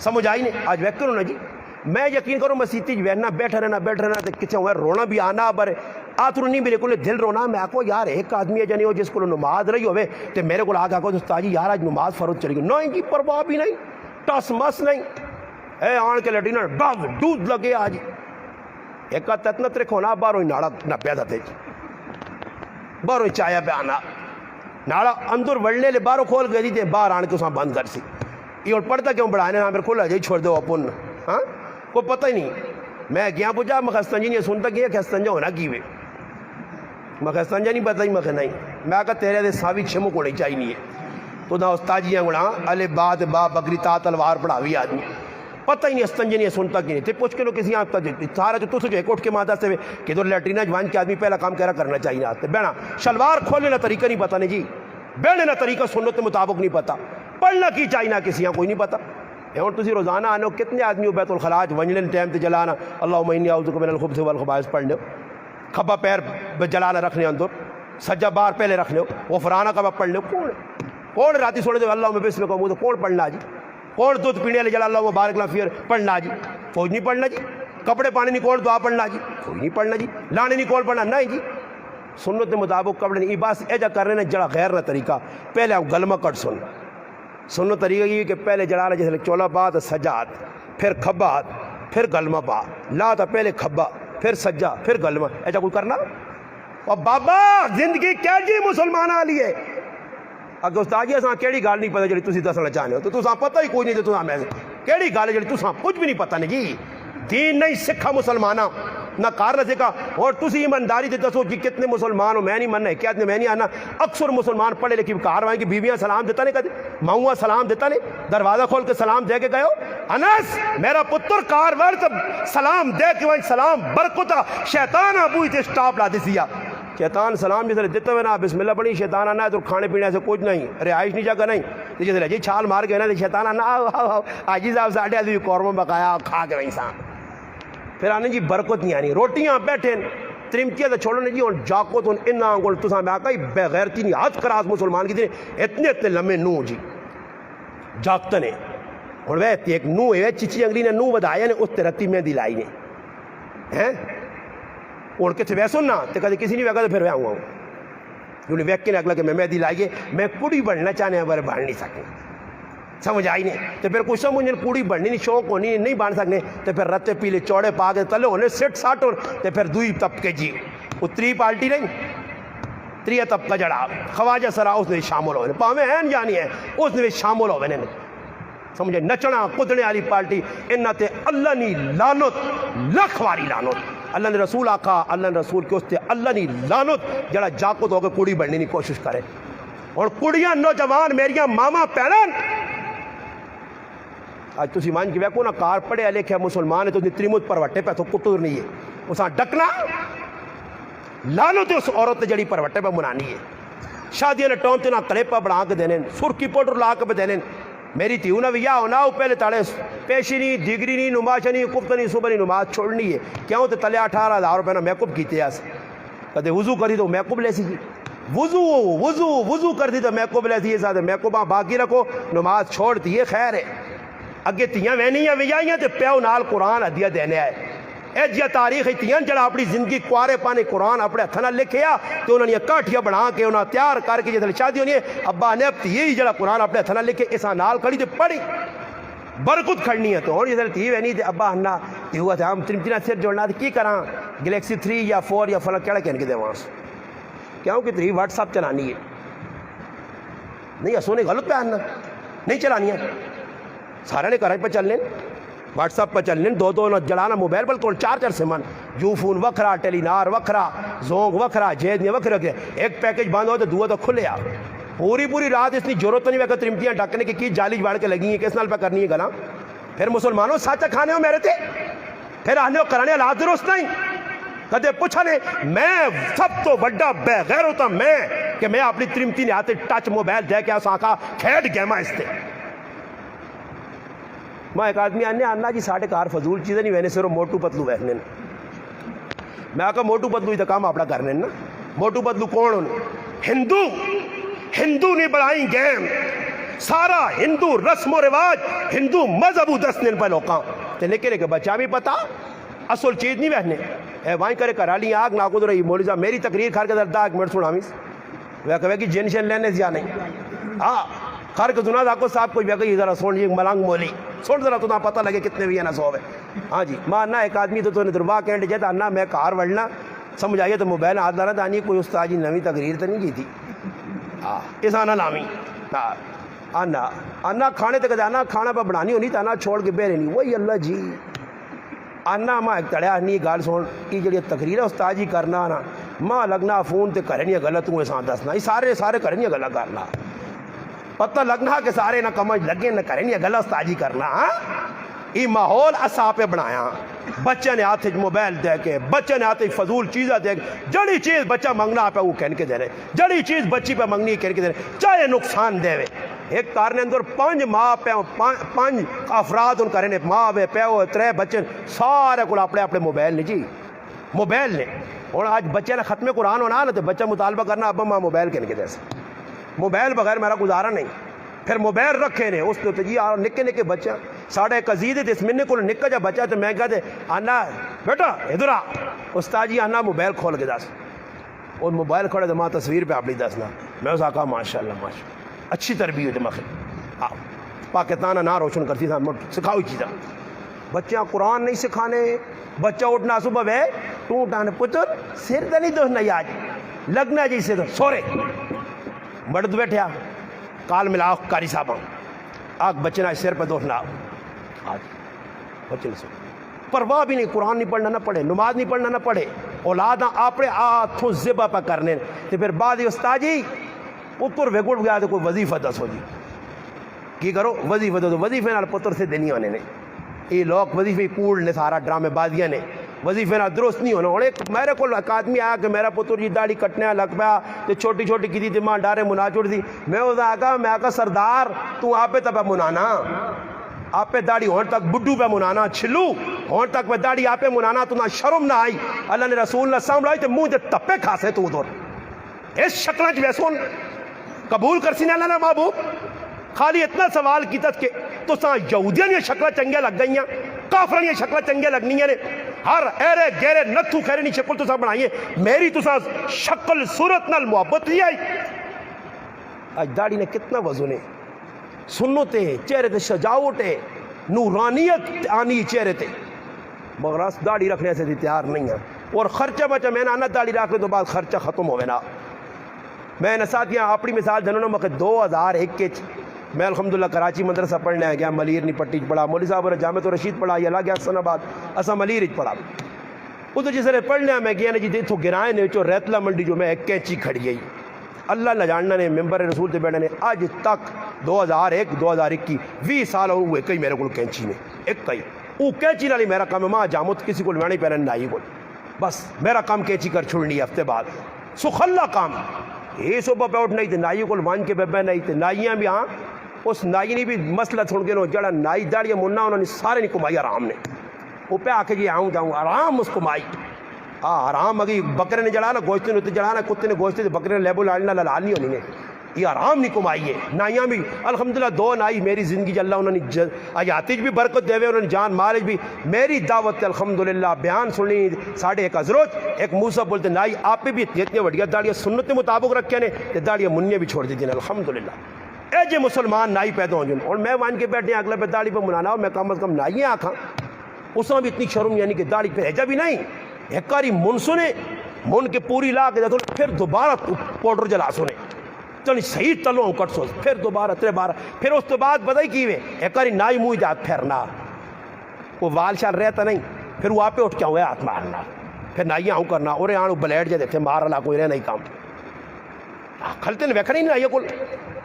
Speaker 1: سمجھ آئی نہیں آج ویک کروں نا جی میں یقین کروں مسیتی وینا بیٹھا رہنا تے کچھ ہوئے رونا بھی آنا بر آترو نہیں میرے کو دل رونا میں آکو یار ایک آدمی ہے جنی ہو جس کو نماز رہی ہوئے تے میرے کو آگا کو استاد جی یار آج نماز فرض چلی گئی نہیں جی پرواہ بھی نہیں ٹس مس نہیں اے آن کے لٹینا ڈگ دودھ لگے آج ایک تتنا ترک ہونا باروی ناڑا نہ پیدا تھے باروی چایا پہ آنا ناڑا اندر وڑنے لے بارو کھول گئی تھے باہر آنے کے اساں بند کر سی یہ اور پڑھتا کیوں بڑھانے نا پھر کھولا جائی چھوڑ دو اپن ہاں کو پتہ ہی نہیں میں گیا پوچھا میں خستنجی نہیں سنتا گیا خستنجا ہونا کی وے میں خستنجا نہیں پتہ ہی میں نہیں میں کہا تیرے دے ساوی چھمو کو نہیں چاہی نہیں ہے تو دا استاد جی انگڑا علی بات با بکری تا تلوار پڑھاوی آدمی پتہ ہی نہیں استنجی نہیں سنتا کی نہیں تے پوچھ کے لو کسی آپ سارا جو تو سجھے کوٹ کے مادہ سے کہ دو لیٹرینہ جوان کے آدمی پہلا کام کہہ رہا کرنا چاہیے آتے بینا شلوار کھولنے نا طریقہ نہیں پتہ نہیں جی بیڑنے نا طریقہ سنت مطابق نہیں پتہ پڑھنا کی چاہیے نا کسی کوئی نہیں پتہ اور تسی روزانہ آنے کتنے آدمی بیت الخلاج ونجلے ٹائم تے جلانا اللہم انی اعوذ بک من الخبث والخبائث پڑھنے کھبا پیر جلانا رکھنے اندر سجا بار پہلے رکھنے غفرانہ کبا پڑھنے کون راتی سوڑے دے اللہم بسم کا منہ کون پڑھنا جی کون دودھ پینے لے جلا اللہ مبارک اللہ فیر پڑھنا جی کوئی نہیں پڑھنا جی کپڑے پانے نہیں کون دعا پڑھنا جی کوئی نہیں پڑھنا جی لانے نہیں کون پڑھنا نہیں جی سنت مطابق کپڑے نہیں بس ایجا کر رہے ہیں جڑا غیر نہ طریقہ پہلے آپ گلمہ کٹ سنت طریقہ یہ کہ پہلے جڑا رہا جیسے چولا بات سجات پھر کھبات پھر گلمہ پا لا تا پہلے کھبا پھر سجا پھر گلمہ ایجا کوئی کرنا اور بابا زندگی کیا جی مسلمان آلی ہے اگر استاد جی اساں کیڑی گال نہیں پتہ جڑی تسی دسنا چاہنے ہو تو تساں پتہ ہی کوئی نہیں تو تساں میں کیڑی گال ہے جڑی تساں کچھ بھی نہیں پتہ نہیں جی دین نہیں سکھا مسلمانہ نہ کار نہ سکھا اور تسی ایمانداری دے دسو جی کتنے مسلمان ہو میں نہیں مننا ہے کیا میں نہیں آنا اکثر مسلمان پڑھے لکھے کار وائیں کہ بیویاں سلام دیتا نہیں کدے ماؤں سلام دیتا نہیں دروازہ کھول کے سلام دے کے گئے ہو انس میرا پتر کار ورد سلام دے کے وہیں سلام برکتا شیطان ابوئی تے سٹاپ لا دی سیا شیطان سلام جیسے دیتے ہوئے نا بسم اللہ پڑھی شیطان آنا ہے تو کھانے پینے سے کچھ نہیں رہائش نہیں جگہ نہیں جیسے جی چھال مار کے نا شیطان آنا آجی صاحب ساڑھے آدمی قورمہ بقایا کھا کے وہیں سام پھر آنے جی برکت نہیں آنی روٹیاں بیٹھیں ترمکیاں تو چھوڑو نے جی اور جاکو تو ان آنگل تو سامنے آقا ہی بغیرتی نہیں ہاتھ کراس مسلمان کی دنے اتنے لمحے نو جی جاکتا نے اور وہ ایک نو ہے چچی انگلی نے نو بدایا نے اس ترتی میں دلائی نے ہیں اور کچھ ویسو نا تو کہتے کسی نہیں ویکا تو پھر میں آؤں کیونکہ ویک کے اگلا کہ میں دی لائیے میں کڑی بڑھنا چاہنے ہیں پر بڑھ نہیں سکیں سمجھ آئی نہیں تو پھر کچھ سمجھ کڑی بڑھنی نہیں شوق ہونی نہیں بڑھ سکنے تو پھر رتے پیلے چوڑے پا کے تلے ہونے سٹ ساٹ ہو تو پھر دوئی طبقے جی اتری پالٹی نہیں تری طبقہ جڑا خواجہ سرا اس نے شامل ہوئے پاہمیں ہیں جانی ہے اس نے شامل ہوئے نے سمجھے نچنا قدرنے والی پارٹی انہاں تے اللہ نی لانت لکھ واری لانت اللہ نے رسول آکھا اللہ نے رسول کے اس تے اللہ نی لانت جڑا جاکت ہو کے کڑی بڑھنے کی کوشش کرے اور کڑیاں نوجوان میریاں ماما پہنن آج تسی مان کے ویکو نا کار پڑھے لکھے مسلمان ہے تو تریمت پروٹے پہ تو کٹور نہیں ہے اساں ڈکنا لانت اس عورت جڑی پروٹے پہ منانی ہے شادیاں نے ٹونتے نہ کلیپا بڑھا کے دینے سرکی پوڈر لا کے دینے میری تھی انہوں یا ہونا ہو پہلے تاڑے پیشی نہیں دیگری نہیں نماز نہیں کفت نہیں صبح نہیں نماز چھوڑنی ہے کیوں تو تلے 18,000 روپے نا میکپ کیتے ہیں کہتے وضو کری تو میکپ لے سی وضو کر دی تو میکپ لے سی ہے ساتھ میکپ باقی رکھو نماز چھوڑ دی خیر ہے اگے تیاں وینیاں ویائیاں تے پیو نال قرآن عدیہ دینے آئے اے جیا تاریخ تیاں جڑا اپنی زندگی کوارے پانے قرآن اپنے ہتھنا لکھے آ تو انہوں نے کاٹھیا بنا کے انہوں تیار کر کے جیسے شادی ہونی ہے ابا نے اب یہی جڑا قرآن اپنے ہتھنا لکھے اسا نال کھڑی تے پڑھی برکت کھڑنی ہے تو ہوں جس تھی وینی تے ابا ہنا تے ہوا تھا ہم ترمتنا سر جوڑنا تے کی کراں گلیکسی 3 یا 4 یا فلاں کیڑا کہنے کے دے وہاں کیوں کہ تری واٹس ایپ چلانی ہے نہیں اسونے غلط پہ آنا نہیں چلانی ہے سارے نے کراچ پہ چل لیں واٹس ایپ پہ چل لیں دو دو نہ جلانا موبائل پر تو چار سمان یو فون وکھرا ٹیلی نار وکھرا زونگ وکھرا جید نے وکھرا ایک پیکج بند ہو تو دو تو کھلے آ پوری رات اس کی ضرورت نہیں ہے کہ ترمتیاں ڈکنے کی جالی باڑ کے لگی ہیں کس نال پہ کرنی ہے گلا پھر مسلمانوں سچ کھانے ہو میرے تے پھر آنے ہو کرانے حالات درست نہیں کدے پوچھا نے میں سب تو بڑا بے غیر ہوتا میں کہ میں اپنی ترمتی نے آتے ٹچ موبائل دے کے آساں کھیڑ گیا میں اس تے میں ایک آدمی آنا جی ساڑھے کار فضول چیزیں نہیں وینے صرف موٹو پتلو ویکھنے میں آکا موٹو پتلو ہی تو کام اپنا کرنے نا موٹو پتلو کون ہونے ہندو نے بڑھائیں گیم سارا ہندو رسم و رواج ہندو مذہب دسنے پہ لوکاں تے نکلے کہ بچہ بھی پتا اصل چیز نہیں ویکھنے اے وائیں کرے کرالی آگ ناکو دو رہی مولوی صاحب میری تقریر کھار کے دردہ ایک منٹ سنا میس وہ کہے کہ جن شن لینے سے یا نہیں ہاں کھار کے سنا داکو صاحب کوئی بھی ذرا سن جی ملانگ مولی سن ذرا تو نہ پتہ لگے کتنے بھی ہے نہ سو ہے ہاں جی ماں نہ ایک آدمی تو نے دربا کہنے جاتا نہ میں کار وڑنا سمجھ آئیے تو موبائل ہاتھ لانا تانی کوئی استاد جی نوی تقریر تو نہیں کی تھی اس آنا لامی آنا کھانے تک آنا کھانا پہ بنانی ہونی تو آنا چھوڑ کے بے رہنی وہی اللہ جی آنا ماں ایک تڑیا نہیں گال سن کی جڑی تقریر ہے استاد جی کرنا آنا ماں لگنا فون تے کرنی غلط ہوں ایسا دسنا یہ سارے کرنی غلط کرنا پتہ لگنا کہ سارے نہ کمجھ لگے نہ کرنی غلط استاد جی کرنا یہ ماحول اسا پہ بنایا بچے نے ہاتھ موبائل دے کے بچے نے ہاتھ فضول چیزیں دے کے جڑی چیز بچہ منگنا پہ وہ کہن کے دے رہے جڑی چیز بچی پہ منگنی کہن کے دے رہے چاہے نقصان دے ایک کار نے اندر 5 ماں پہ 5 افراد ان کرنے ماں بے پیو 3 بچے سارے کو اپنے موبائل نے جی موبائل نے اور آج بچے نے ختم قرآن ہونا نا تو بچہ مطالبہ کرنا ابا ماں موبائل کہنے کے دے موبائل بغیر میرا گزارا نہیں پھر موبائل رکھے نے اس نے جی نکے نکے بچہ ساڑھے ایک عزیز تھے اس مہینے کو نکا جا بچہ تو میں کہتے آنا بیٹا ادھر آ استاد جی آنا موبائل کھول کے دس اور موبائل کھولے تو ماں تصویر پہ آپ دسنا میں اس آقا ماشاء اللہ اچھی تربیت ہے پاکستان نہ روشن کرتی تھا سکھاؤ چیزیں بچہ قرآن نہیں سکھانے بچہ اٹھنا صبح بے تو اٹھانے پتر سر تو نہیں دوسنا آج لگنا جی سے سورے مرد بیٹھیا کال ملا کاری صاحب آگ بچے نہ سر پہ دوسنا آج بچے نے پرواہ بھی نہیں قرآن نہیں پڑھنا نہ پڑھے نماز نہیں پڑھنا نہ پڑھے اولاد اپنے ہاتھوں ذبح پہ کرنے تو پھر بعد استاد جی پتر ویگوڑ گیا تو کوئی وظیفہ دسو جی کی کرو وظیفہ دو وظیفے نال پتر سے دینی ہونے نے یہ لوگ وظیفے کوڑ نے سارا ڈرامے بازیاں نے وظیفے نال درست نہیں ہونا اور ایک میرے کو ایک آدمی آیا کہ میرا پتر جی داڑھی کٹنے لگ پیا تو چھوٹی چھوٹی کی تھی ماں ڈارے منا چڑ دی میں اس آگا میں آگا سردار تو آپ پہ تب منانا آپ پہ داڑھی ہون تک بڈو پہ منانا چھلو ہون تک پہ داڑھی آپ پہ منانا تو نہ شرم نہ آئی اللہ نے رسول نہ سام لائی تو منہ دے تپے کھاسے تو ادھر اس شکل چ ویسون قبول کر سینا اللہ محبوب خالی اتنا سوال کیتا کہ تو ساں یہودیاں یہ شکلیں چنگے لگ گئی ہیں کافروں یہ شکلیں چنگے لگنی ہیں ہر ایرے گیرے نتھو خیرے نہیں شکل تو ساں بنائیے میری تو ساں شکل صورت نال محبت نہیں آئی آج داڑھی نے کتنا وزن ہے سنتے چہرے تے سجاوٹ ہے نورانیت آنی چہرے تے مگر اس داڑھی رکھنے سے تیار نہیں ہے اور خرچہ بچہ میں نے داڑھی رکھنے تو بعد خرچہ ختم ہوئے نا میں نے ساتھیاں اپنی مثال دنوں میں 2001 کے میں الحمدللہ کراچی مدرسہ پڑھنے آ گیا ملیر نہیں پٹی پڑھا مولوی صاحب جامع رشید پڑھا یہ گیا حسن آباد اسا ملیر پڑھا ادھر جس نے پڑھنے میں گیا نا جی دیکھو گرائے نے چو ریتلا منڈی جو میں ایک کینچی کھڑی گئی اللہ نہ جاننا نے ممبر رسول سے بیٹھنے نے آج تک 2001 2021 20 سال ہوئے کئی میرے کو کینچی میں ایک کئی وہ کینچی نالی میرا کام ہے ماں جامت کسی کو لڑانی پہلے نائی کو بس میرا کام کینچی کر چھوڑنی ہفتے بعد سخلا کام یہ صبح پہ اٹھ نہیں تھے نائی کو مان کے بے نہیں تھے نائیاں بھی ہاں اس نائی نے بھی مسئلہ چھوڑ کے جڑا نائی داڑی منا انہوں نے سارے نہیں کمائی آرام نے وہ پہ آ کے جی آؤں جاؤں آرام اس کمائی آرام اگی بکرے نے جڑا نا گوشت نے جڑانا کتے نے گوشت بکرے نے لیبو لاڑنا لالانی ہونی نے یہ آرام نہیں کمائی ہے نائیاں بھی الحمدللہ 2 نائی میری زندگی اللہ انہوں نے آیاتج بھی برکت دے ہوئے انہوں نے جان مالج بھی میری دعوت الحمدللہ بیان سنی ساڑھے ایک حضرت ایک موسیٰ بولتے نائی آپ پہ بھی اتنی وڈیا داڑیاں سنت کے مطابق رکھے نے داڑیاں منیاں بھی چھوڑ دی دیں الحمدللہ اے جے مسلمان نائی پیدا ہو جن اور میں ون کے بیٹھے اگلے پہ داڑھی پہ منانا ہو میں کم از کم نائی آکھاں اس میں بھی اتنی شرم یعنی کہ داڑھی پہ ہیجا بھی نہیں ایک کاری من سنے من کے پوری لا کے دیکھو پھر دوبارہ پاؤڈر جلا سنے چل صحیح تلو کٹ سو پھر دوبارہ ترے بارہ پھر اس تو بعد بتائی کی وے ایک کاری نائی موئی جات پھرنا وہ وال شال رہتا نہیں پھر وہ آپ اٹھ کیا ہوئے ہاتھ مارنا پھر نائیاں ہوں کرنا اور آنو بلیڈ جے دیکھتے مار اللہ کوئی رہ نہیں کام کھلتے نے ویکھا نہیں نائیاں کو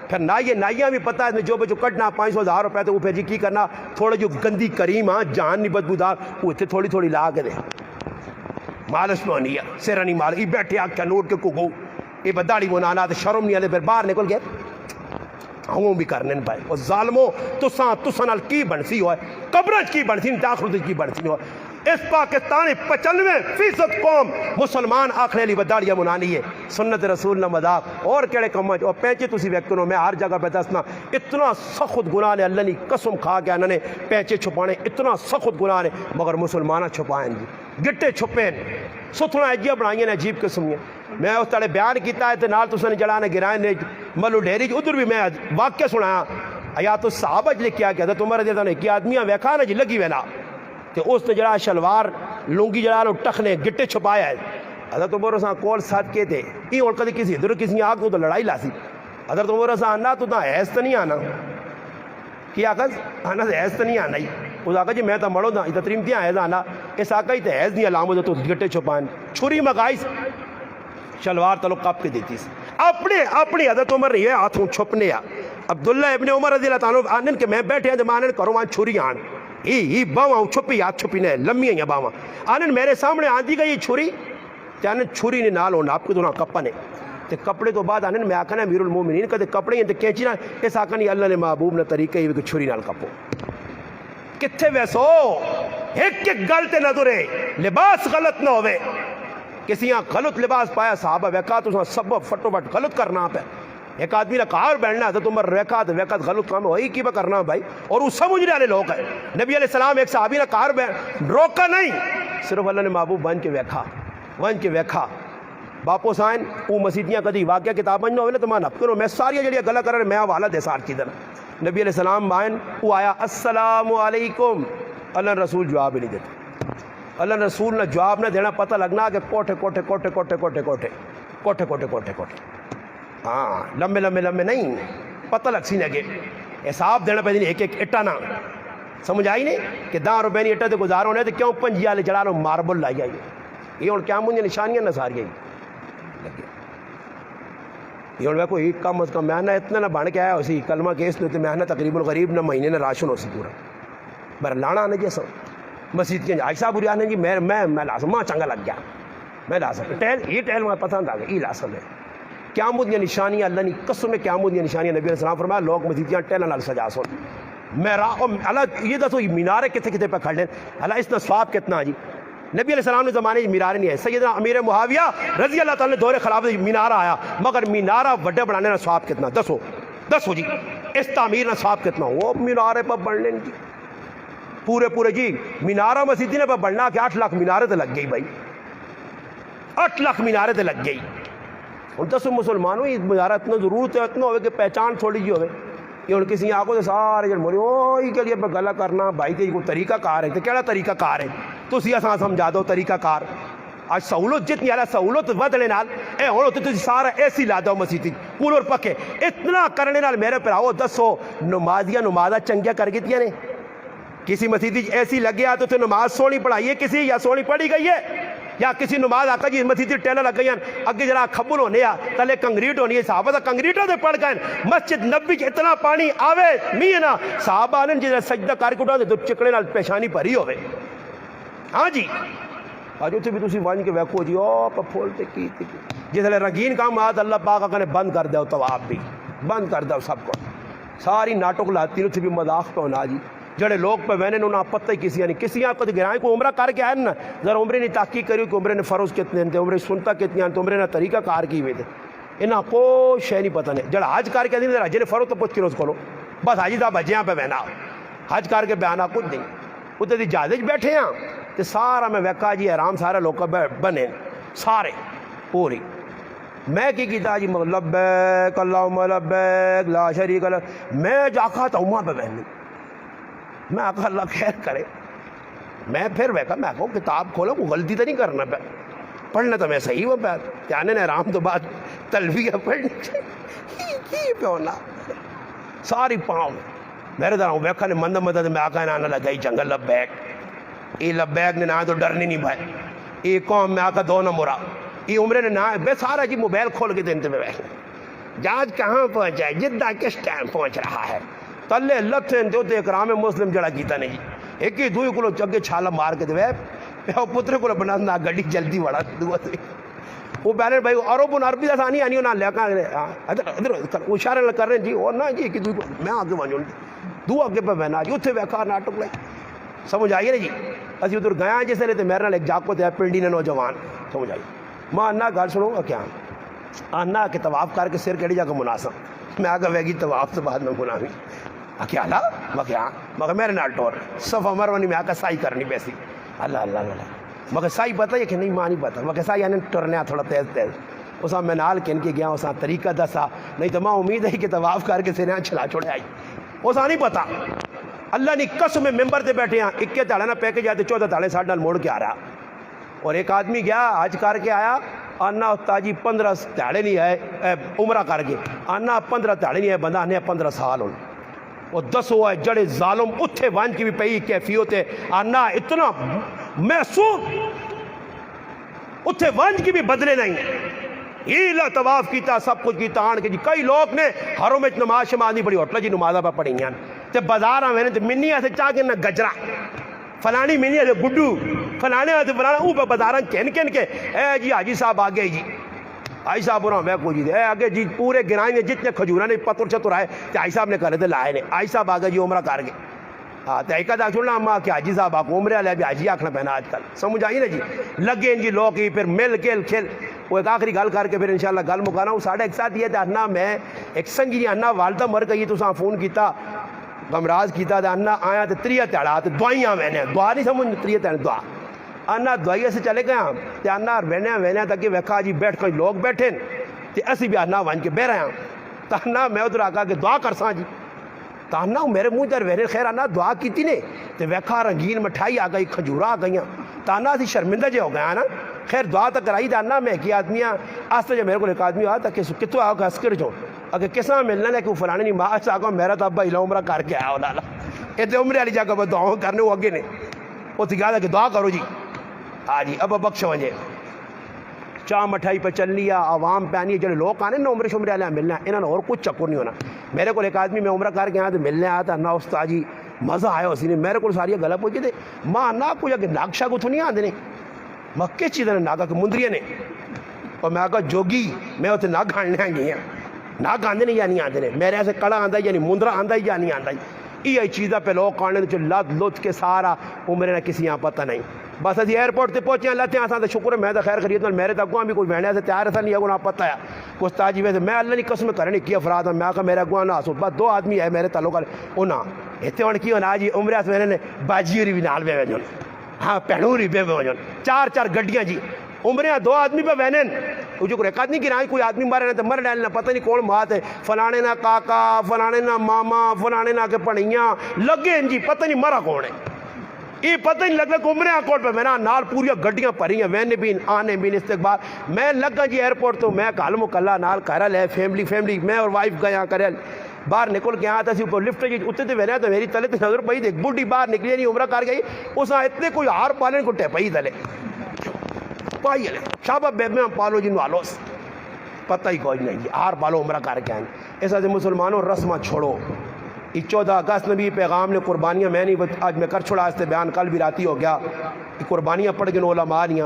Speaker 1: پھر نائیاں بھی پتہ ہے جو بچو کٹنا 500,000 روپے تو وہ پھر جی کی کرنا تھوڑا جو گندی کریم ہاں جان نہیں بدبودار وہ اتنے تھوڑی تھوڑی لا کے دے مالش میں نہیں ہے سیرا نہیں مال یہ بیٹھے آ کیا نوٹ کے کو گو یہ بداڑی منانا تو شرم نہیں آتے پھر باہر نکل گئے ہوں بھی کرنے بھائی اور ظالموں تساں نال کی بنسی ہوئے قبرج کی بنسی نہیں تاخرت کی بنسی ہوئے اس پاکستانی 95% قوم مسلمان آخنے لی بداڑیاں منانی ہے سنت رسول نہ مذاق اور کیڑے کم اور پینچے تسی ویکتنو میں ہر جگہ پہ دسنا اتنا سخت گناہ نے اللہ نے قسم کھا کے انہوں نے پینچے چھپانے اتنا سخت گناہ نے مگر مسلمانہ چھپائیں جی گٹے چھپیں ستھنا ایجیاں بنائیں نے عجیب قسم ہیں میں اس طرح بیان کیتا ہے نال تو نے جڑانے گرائیں نے ملو ڈیری ادھر بھی میں واقعہ سنایا آیات الصحابہ جی کیا کیا تھا تمہارے دیتا نے کیا آدمیاں ویکھا نا جی لگی وینا کہ اس نے جڑا شلوار لنگی جڑا لو ٹخنے گٹے چھپایا ہے حضرت عمر رسان کول ساتھ کے تھے یہ اور کدی کسی ادھر کسی آگ تو لڑائی لاسی حضرت عمر رسان آنا تو حیث تو نہیں آنا کیا آکھز آنا تو حیث تو نہیں آنا ہی اس آکھا جی میں تو مڑو دا یہ تریمتیاں حیث آنا اس آکھا ہی تو حیث نہیں علامت تو گٹے چھپائیں چھری مگائیس شلوار تلو کپ کے دیتی اپنی حضرت عمر نہیں ہے ہاتھوں چھپنے عبداللہ ابن عمر رضی اللہ تعالیٰ آنن کہ میں بیٹھے ہیں جب آنن کروں وہاں چھری آن ہی باواں چھپی ہاتھ چھپی نے لمبی ہیں باواں آنن میرے سامنے آندھی گئی چھری تے آنن چھری نے نال ہونا آپ کے دونوں کپا نے تے کپڑے تو بعد آنن میں آکھنا امیر المومنین کدے کپڑے ہیں تے کینچی نہ اس آکھنی اللہ نے محبوب نے طریقہ ہی کہ چھری نال کپو کتھے ویسو ایک گل تے نہ دورے لباس غلط نہ ہوئے کسی یہاں غلط لباس پایا صحابہ ویکات اس میں سب فٹو فٹ غلط کرنا پہ ایک آدمی نے کار بیٹھنا ہے تو تمہر ویکات غلط کام وہی کی کرنا بھائی اور وہ سمجھنے والے لوگ ہیں نبی علیہ السلام ایک صحابی نے کار روکا نہیں صرف اللہ نے محبوب بن کے ویکھا باپو سائن وہ مسیدیاں کدی واقعہ کتابیں نہ ہوئے نا تو میں نپ کروں میں ساری جڑی گلا کر میں حوالہ دے سار کی طرح نبی علیہ السلام آئن وہ آیا السلام علیکم اللہ رسول جواب ہی نہیں دیتے اللہ رسول نے جواب نہ دینا پتہ لگنا کہ کوٹھے کوٹھے کوٹھے کوٹھے کوٹھے کوٹھے کوٹھے کوٹھے کوٹھے کوٹھے ہاں لمبے لمبے لمبے نہیں پتہ لگ سی لگے حساب دینا پہ ایک ایک اٹا نہ سمجھ آئی نہیں کہ 10 روپے نہیں اٹا تو گزار ہونے تو کیوں پنجی والے چڑھا لو ماربل لائی آئی یہ ہوں کیا مجھے نشانیاں نہ ساری لگے یہ ہوں کوئی کم از کم میں نہ اتنا نہ بن کے آیا اسی کلمہ کیس تو میں نہ تقریباً غریب نہ مہینے نہ راشن ہو سی پورا بر لانا آنے جیسا مسجد کے عائشہ بری آنے جی میں لاسم ماں چنگا لگ گیا میں لاسم ٹہل یہ ٹہل مجھے پسند آ گیا یہ لاسم ہے قیامت کی نشانیاں اللہ نے قسم میں قیامت کی نشانیاں نبی علیہ السلام فرمایا لوگ مسجدیاں ٹہلن نال سجا سن میں اللہ یہ دسو مینارے کتنے پہ کھڑے اللہ اس کا ثواب کتنا جی نبی علیہ السلام نے زمانے مینارے نہیں ہے سیدنا امیر معاویہ رضی اللہ تعالیٰ نے دور خلافت مینارہ آیا مگر مینارہ وڈے بنانے کا ثواب کتنا دسو جی اس تعمیر کا ثواب کتنا وہ مینارے پر بڑھنے جی پورے جی مینارہ مسجد نے پہ بڑھنا کہ 8 لاکھ مینارے تے لگ گئی بھائی 8 لاکھ مینارے تے لگ گئی ہوں دسو مسلمانوں یہ مینارہ اتنا ضرورت ہے اتنا ہوئے کہ پہچان تھوڑی جی ہوئے یہ ہوں کسی آنکھوں سے سارے جن موری اوہی کے لیے گلا کرنا بھائی تے کوئی طریقہ کار ہے تو کہڑا طریقہ کار ہے تو اسی آسان سمجھا دو طریقہ کار آج سہولت جتنی آلہ سہولت ودنے نال اے ہوں تو سارا ایسی لا دو مسیح کولر پکے اتنا کرنے نال میرے پر آؤ دسو نمازہ چنگیا کر گتیاں نے کسی مسیح ایسی لگیا تو نماز سونی پڑھائی ہے کسی یا سونی پڑھی گئی ہے یا کسی نماز آقا جی مسیح ٹیلر لگ گئی ہیں اگے جرا کھبل ہونے تلے کنگریٹ ہونی ہے صحابہ کنگریٹوں سے پڑھ گئے مسجد نبی کے اتنا پانی آوے نہیں ہے نا صحابہ آنے جیسے سجدہ کر کے اٹھا تو چکڑے نال پیشانی بھری ہوئے ہاں جی آج اتنے بھی تھی ون کے ویکو جی او پھولتے کی جس لئے رنگین کام آتا اللہ پاک آقا نے بند کر دیا تو آپ بھی بند کر دیا سب کو ساری ناٹک لاتی اتنے بھی مذاق پہ ہونا جی جڑے لوگ پہ وینے انہوں پتہ ہی کسی آپ کو گرائیں کو عمرہ کر کے آئے نا ذرا عمرے نے تحقیق کری کہ عمرے نے فرض کتنے تھے عمرے سنتا کتنی تو عمرے نے طریقہ کار کی ہوئے تھے انہاں کوئی شے نہیں پتہ نہیں جڑا حج کر کے دیں حج نے فرض تو پوچھ کے روز کھولو بس حاجی صاحب حجیاں پہ بہنا حج کر کے بیانا کچھ نہیں اتنے دی جہاز بیٹھے ہیں تو سارا میں ویکا جی آرام سارے لوگ بنے سارے پوری میں کی کیتا جی لبیک اللہم لبیک لا شریک لک، میں جاکھا تا ہوں پہ بہنی، میں آقا اللہ خیر کرے، میں پھر ویکا میں آقا کتاب کھولا کوئی غلطی تو نہیں کرنا پہ، پڑھنا تو میں صحیح ہوں پہ، جانے نے رام تو بعد تلویہ پڑھنی چاہیے پہ ہونا ساری پاؤں میرے در ویکھا نے مندہ مدد میں آقا نے آنا لگائی جنگل لبیک، یہ لبیک نے نہ تو ڈرنی نہیں بھائی، یہ قوم میں آقا دو نمبرہ، یہ عمرے نے نہ بے سارا جی موبائل کھول کے دنتے میں بیٹھے جہاز کہاں پہنچا ہے، جدہ کس ٹائم پہنچ رہا ہے، تلے لتھیں دیوتے اکرام مسلم جڑا کیتا نہیں، ایک ہی دوئی کلو چگے چھالا مار کے دوے پیو پترے کلو بنانا گڑی جلدی وڑا دو وہ پہلے بھائی عرب عربی دا ثانی آنی ہونا لیکا ادھر اشارے کر رہے ہیں جی اور نہ جی ایک دوئی میں آگے وانجوں دو آگے پہ بہنا جی اتھے ویکھا ناٹک لائی سمجھ آئیے نا جی اسی ادھر گیا جیسے لیتے میرے نال ایک جاکو تے پنڈی نے نوجوان سمجھ آئیے ماں انہا گال سنو گا کیا انہا کہ طواف کر کے سر کیڑی جا کے مناسب میں آگا ویگی طواف سے بعد میں گناہی کیا اللہ میں کیا مگر میرے نال ٹور صفا مروانی میں آکا سائی کرنی پیسی اللہ اللہ اللہ مگر سائی پتہ ہے کہ نہیں ماں نہیں پتہ مگر سائی یعنی ٹرنے تھوڑا تیز تیز اسا میں نال کن کے گیا اسا طریقہ دسا نہیں تو ماں امید ہے کہ طواف کر کے سریاں چھلا چھوڑے آئی اسا نہیں پتہ اللہ نے قسم ممبر تے بیٹھے ہیں 21 تاڑے نہ پیکے جاتے 14 تاڑے ساڑھ نال موڑ کے آ رہا اور ایک آدمی گیا حج کر کے آیا آنا استاجی 15 تاڑے نہیں ہے عمرہ کر کے آنا 15 تاڑے نہیں ہے بندہ آنے 15 سال ہوں اور 10 ہوا ہے جڑے ظالم اتھے وانج کی بھی پئی کیفیت ہے آنا اتنا محسوس اتھے وانج کی بھی بدلے نہیں ہیلا طواف کیتا سب کچھ کیتا آن کے جی کئی لوگ نے ہروں میں نماز شماز نہیں پڑھی ہوٹل جی نمازہ پہ پڑھی ہیں تے بازار آئے تے منی آتے چاہ کے نہ گجرا فلانی منی آتے گڈو فلانے آتے فلانا اوپر بازاران کہن کے اے جی حاجی صاحب آگے جی حاجی صاحب رہا میں کو جی دے اے آگے جی پورے گرائیں میں جتنے کھجورہ نے پتر چتر آئے تے حاجی صاحب نے کرے تے لائے نے حاجی صاحب آگے جی عمرہ کر گئے تے ایک دا چھوڑنا ہم کہ حاجی صاحب آگے عمرہ لے بھی حاجی آکھنا پہنا آج کل سمجھ آئی نا جی لگے جی لوگ ہی پھر مل کھل کھل وہ ایک آخری گل کر کے پھر انشاءاللہ گل مکانا ہوں ساڑھے ایک ساتھ یہ تھا انہا میں ایک سنگی جی انہا والدہ مر گئی تو ساں فون کیتا غمراز کیتا تھا انہا آیا تے 3 تیڑا تے دعائیاں وینے دعا نہیں سمجھ 3 تیڑا دعا انہا دعائیہ سے چلے گیا تے انہا وینے تک کہ ویکھا جی بیٹھ کوئی لوگ بیٹھیں تے اسی بھی انہا وان کے بے رہے ہیں تا انہا میں ادھر آکا کہ دعا کر ساں جی تا انہا میرے منہ در وینے خیر انہا دعا کیتی نے تے ویکھا رنگین مٹھائی آ گئی کھجورہ آ گئیاں تا انہا سی شرمندہ جے ہو گیا نا خیر دعا تک کرائی تھا انہا میں کی آدمیاں آستے جب میرے کو ایک آدمی آتا کہ کتو آگا کہ اسکر جو اگر کسا ملنا ہے کہ وہ فلانے نہیں ماں سے آگا میرا تو ابا عمرہ کر کے آیا ہونا اتنے عمرے والی جگہ پر دعاؤں کرنے وہ اگے نے وہ تھی کہا کہ دعا کرو جی ہاں جی ابا بخش وجہ چاہ مٹھائی پہ چل لیا عوام پہ آنی ہے جڑے لوگ آنے نا عمرے شمرے والے ملنا انہوں نے اور کچھ چکر نہیں ہونا میرے کو ایک آدمی میں عمرہ کر کے آیا تو ملنے آیا تھا نہ استاد جی مزہ آیا اسی نے میرے کو ساری گلا پوچھے تھے ماں نہ کچھ اگر ناکشا کو تو نہیں آتے میں کس چیز نے ناگا کہ مندریے نے اور میں آگا جوگی میں اتنے نہ گھاننے گئی ہیں نہ گاندے نہیں یا نہیں آتے میرے ایسے کڑا آندہ یعنی مندرہ آندہ یا نہیں آندہ یہ چیزہ پہ لوگ کھانے جو لط کے سارا عمرے نہ کسی یہاں پتہ نہیں بس اسی ایئرپورٹ تے پہنچے ہیں اللہ آسان تو شکر ہے میں تو خیر خرید میرے تک بھی کوئی وہنے سے تیار ایسا نہیں ہے نہ پتہ ہے کچھ تاجی ویسے میں اللہ نے قسم کرنے کی افراد ہوں میں آخر میرے اگواں نہ آسو بس 2 آدمی ہے میرے تعلق انہاں اتنے ہونے کی ہونا جی عمرے سے میں نے باجی ہوری بھی نال بے وجن ہاں پہنوری بے وجن 4 گڈیاں جی عمرے 2 آدمی پہ وینن جو ایک آدمی کی رائے کوئی آدمی مارے تو مر ڈالنا پتہ نہیں کون مات ہے فلانے نہ کاکا فلانے نہ ماما فلانے نہ کے پڑھیاں لگے جی پتہ نہیں مرا کون ہے یہ پتہ نہیں لگتا کہ عمرے کوٹ پہ میں نال پوری گڈیاں پری ہیں وینے بھی آنے بھی استقبال میں لگا جی ایئرپورٹ تو میں کال مکلا نال کرل ہے فیملی میں اور وائف گیا کرل باہر نکل کے آیا تھا سی اوپر لفٹ جی اتنے تے وینے تو میری تلے تے نظر پئی ایک بڈھی باہر نکلی نہیں عمرہ کر گئی اس اتنے کوئی ہار پالن کو ٹپئی تلے پائی ہے شابہ بیبیاں پالو جنو آلوس پتہ ہی کوئی نہیں ہار پالو عمرہ کر کے آئیں ایسا سے مسلمانوں رسمہ چھوڑو یہ 14 اگست نبی پیغام نے قربانیاں میں نہیں آج میں کر چھوڑا اس سے بیان کل بھی راتی ہو گیا کہ قربانیاں پڑھ گئے علماء نہیں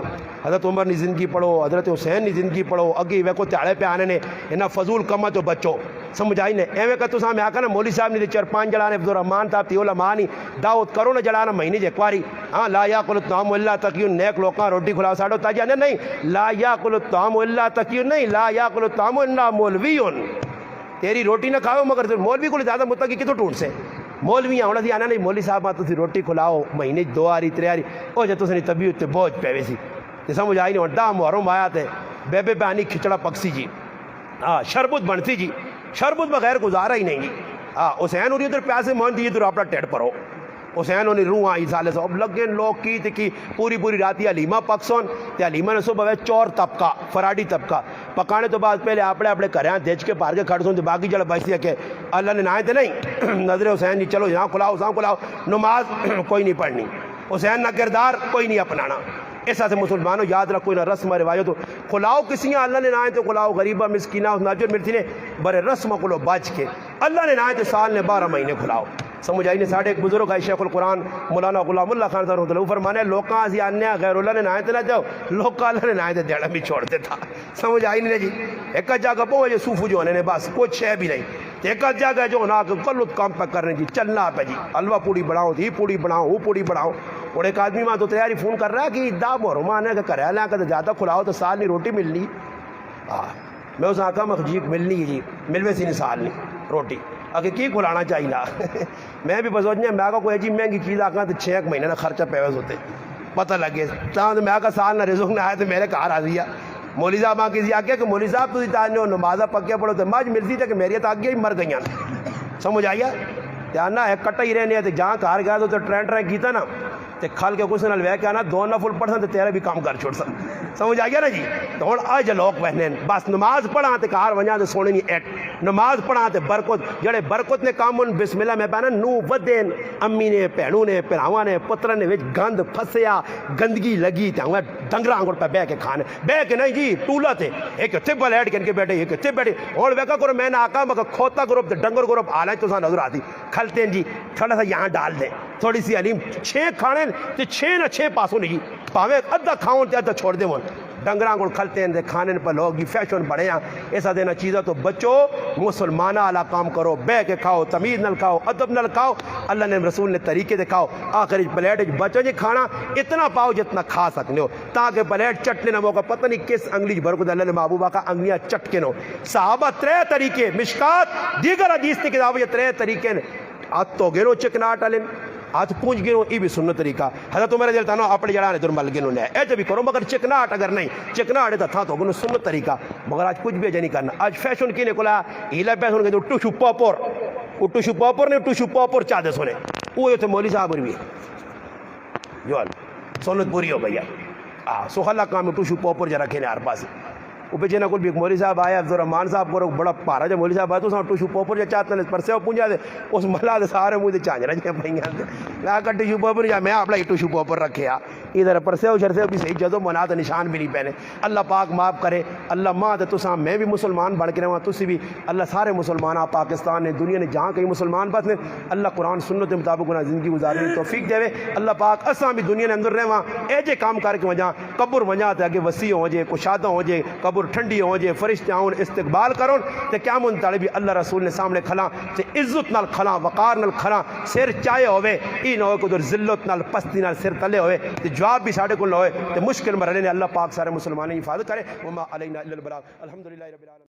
Speaker 1: حضرت عمر نے زندگی پڑھو حضرت حسین نے زندگی پڑھو اگے وے کو تیاڑے پہ آنے نے انہاں فضول کما تو بچو سمجھ آئی نے ایویں کہ تو سامنے آکا نا مولوی صاحب نے 4-5 جڑانے عبد الرحمان صاحب تی علماء نہیں دعوت کرو نہ جڑانا مہینے جے کواری ہاں لا یاکل الطعام الا تقی نیک لوکاں روٹی کھلاو ساڈو تاجا نہیں لا یاکل الطعام الا تقی نہیں لا یاکل الطعام الا مولویون تیری روٹی نہ کھاؤ مگر مولوی کو زیادہ متقی کتوں ٹوٹ سے مولوی آنا سی آنا نہیں مولوی صاحب تسی روٹی کھلاؤ مہینے 2 آری 3 آری وہ جب تسی طبیعت تے بوجھ پے ویسی تے سمجھ آئی نہیں ڈا محرم آیا تے بے پانی کھچڑا پکسی جی، ہاں شربت بنتی جی، شربت بغیر گزارا ہی نہیں جی۔ ہاں حسین ہوئی ادھر پیاسے مان دیجیے ادھر اپنا ٹیڈ پرو، حسین ہوئی روح آئی سالے سے اب لگے لوگ کی پوری رات حلیمہ پکسون تے حلیمہ نے صبح چور طبقہ فراڈی طبقہ پکانے تو بعد پہلے اپنے گھر دج کے پار کے کھڑ سون باقی جڑا بچتی ہے کہ اللہ نے نہ نہیں نظر حسین جی چلو یہاں کھلاؤ نماز کوئی نہیں پڑھنی، حسین نہ کردار کوئی نہیں اپنانا۔ ایسا سے مسلمانوں یاد رکھو نہ رسم روایت کھلاؤ کسی اللہ نے نہ تو کھلاؤ غریبہ مسکینہ ناجر ملتی نے برے رسم کو لو بچ کے، اللہ نے نہ تو سال نے 12 مہینے کھلاؤ۔ سمجھ آئی نے ساڑھے ایک بزرگ ہے شیخ القرآن مولانا غلام اللہ خان صاحب رحمۃ اللہ فرمانے لوکاں اسی آنے غیر اللہ نے نہ نہ جاؤ لوکاں اللہ نے نہ تے دیڑا بھی چھوڑ دیتا۔ سمجھ آئی نہیں جی، ایک جگہ پہنچے جو صوفو جو نے بس کچھ ہے بھی نہیں، ایک جگہ جو نا کلت کام پہ کرنے جی چلنا پہ جی حلوہ پوڑی بناؤ دی پوڑی بناؤ وہ پوڑی بناؤ، اور ایک آدمی وہاں تو تیاری فون کر رہا ہے کہ دا محرمان ہے کہ کرے لیں کہ زیادہ کھلاؤ تو سال نہیں روٹی ملنی۔ میں اس آقا مخجیق ملنی جی ملوے سی نہیں سال نہیں روٹی اگر کی کھلانا چاہیے میں بھی بسوچنے میں آگا کوئی عجیب مہنگی چیز آگا تو 6 مہینے نہ خرچہ پیوز ہوتے پتہ لگے تو میں آگا سال نہ رزق نہ آئے تو میرے کہا راضی ہے مولوی صاحب آ کسی آگیا کہ مولوی صاحب تو تانے ہو نمازہ پکیا پڑھو تو ماج ملتی تھا کہ میری تو آگیا ہی مر گئی سمجھ آئیا تیانا ہے کٹا ہی رہنے تو جہاں کار گیا تو ٹرین کیتا نا تو کھل کے کچھ نال وے کے آنا 2 نفل پڑھ سن تو تیرا بھی کام کر چھوڑ سن سمجھ آ گیا نا جی۔ تو ہوں آج لوگ پہنے بس نماز پڑھا تو کار وجہ تو سونے نہیں ایٹ نماز پڑھا تو برکت جڑے برکت نے کام بسم اللہ میں پہنا نو ودین امی نے بھینوں نے بھراواں نے پترن نے گند پھسیا گندگی لگی تو ہوں ڈنگر آنگڑ پہ بہ کے کھانے بہ کے نہیں جی ٹولا تھے ایک اتنے بلیٹ کے بیٹھے ایک اتنے بیٹھے اور ویکا کرو میں نے آکا مگر کھوتا گروپ ڈنگر گروپ آ لائیں تو سا نظر آتی کھلتے ہیں جی تھوڑا سا یہاں ڈال دیں تھوڑی سی علیم 6 کھانے تو 6 نہ 6 پاسوں نہیں جی پاوے ادھا کھاؤں تے ادھا چھوڑ دیں وہ ڈنگراں کو کھلتے ہیں کھانے پر لوگ جی فیشن بڑھے ہیں ایسا دینا چیزیں تو بچو مسلمانہ والا کام کرو بہ کے کھاؤ تمیز نل کھاؤ ادب نل کھاؤ اللہ نے رسول نے طریقے دکھاؤ آخر پلیٹ بچو جی کھانا اتنا پاؤ جتنا کھا سکتے ہو تاکہ پلیٹ چٹنے نہ موقع پتہ نہیں کس انگلی برکت اللہ نے محبوبہ کا انگلیاں چٹکے نو صحابہ 3 طریقے مشکات دیگر حدیث کی کتابیں 3 طریقے آت تو گرو چکناٹ علم ہاتھ پونچھ گنو یہ بھی سنت طریقہ حضرت عمر رضی اللہ عنہ اپنے جڑانے تو مل گنو لے ایسے بھی کرو مگر چکناٹ اگر نہیں چکناٹ ہے تھا تو گنو سنت طریقہ مگر آج کچھ بھی نہیں کرنا آج فیشن کی نکلا ہیلا پیسن کے تو ٹوشو پاپور نے ٹوشو پاپور چاہ دے سونے وہ تھے مولوی صاحب بھی جو سنت پوری ہو گئی ہے سو اللہ کام ٹوشو پاپور جا رکھے نے ہر پاس وہ پیچھے نہ کوئی بھی ایک مولوی صاحب آیا عبدالرحمان صاحب کو بڑا پارا جو مولوی صاحب آیا تو ساں ٹوشو پاپور جا چاہتا ہے پرسے وہ پونجا دے اس ملا دے سارے مجھے چانجرہ جائے پہنگا دے میں کہا ٹوشو پاپور جا میں اپنا ٹوشو پاپور رکھے ادھر پرسے ہو شرسے بھی صحیح جدو منات نشان بھی نہیں پہنے اللہ پاک معاف کرے اللہ ماں دے تو ساں میں بھی مسلمان بڑھ کے رہا تسی بھی اللہ سارے مسلمان پاکستان نے دنیا نے جہاں کہیں مسلمان بس نے اللہ قرآن سنت کے مطابق انہیں زندگی گزارنے توفیق دے اللہ پاک اساں بھی دنیا نے اندر رہواں ایجے کام کر کے وجہ قبر وجہ تے اگے وسیع ہو جائے کشادہ ہو جائے قبر ٹھنڈی ہو جائے فرشتے آؤں استقبال کرون تے کیا منتالے بھی اللہ رسول نے سامنے کھلا تے عزت نال کھلا وقار نال کھلا سر چائے ہوئے ای نہ ہوئے کدھر ذلت نال پستی نال سر تلے ہوئے تے جواب بھی ساڑھے کو نہ ہوئے تے مشکل مرحلے نے اللہ پاک سارے مسلمانوں کی حفاظت کرے وما علینا الا البلاغ الحمدللہ رب العالمین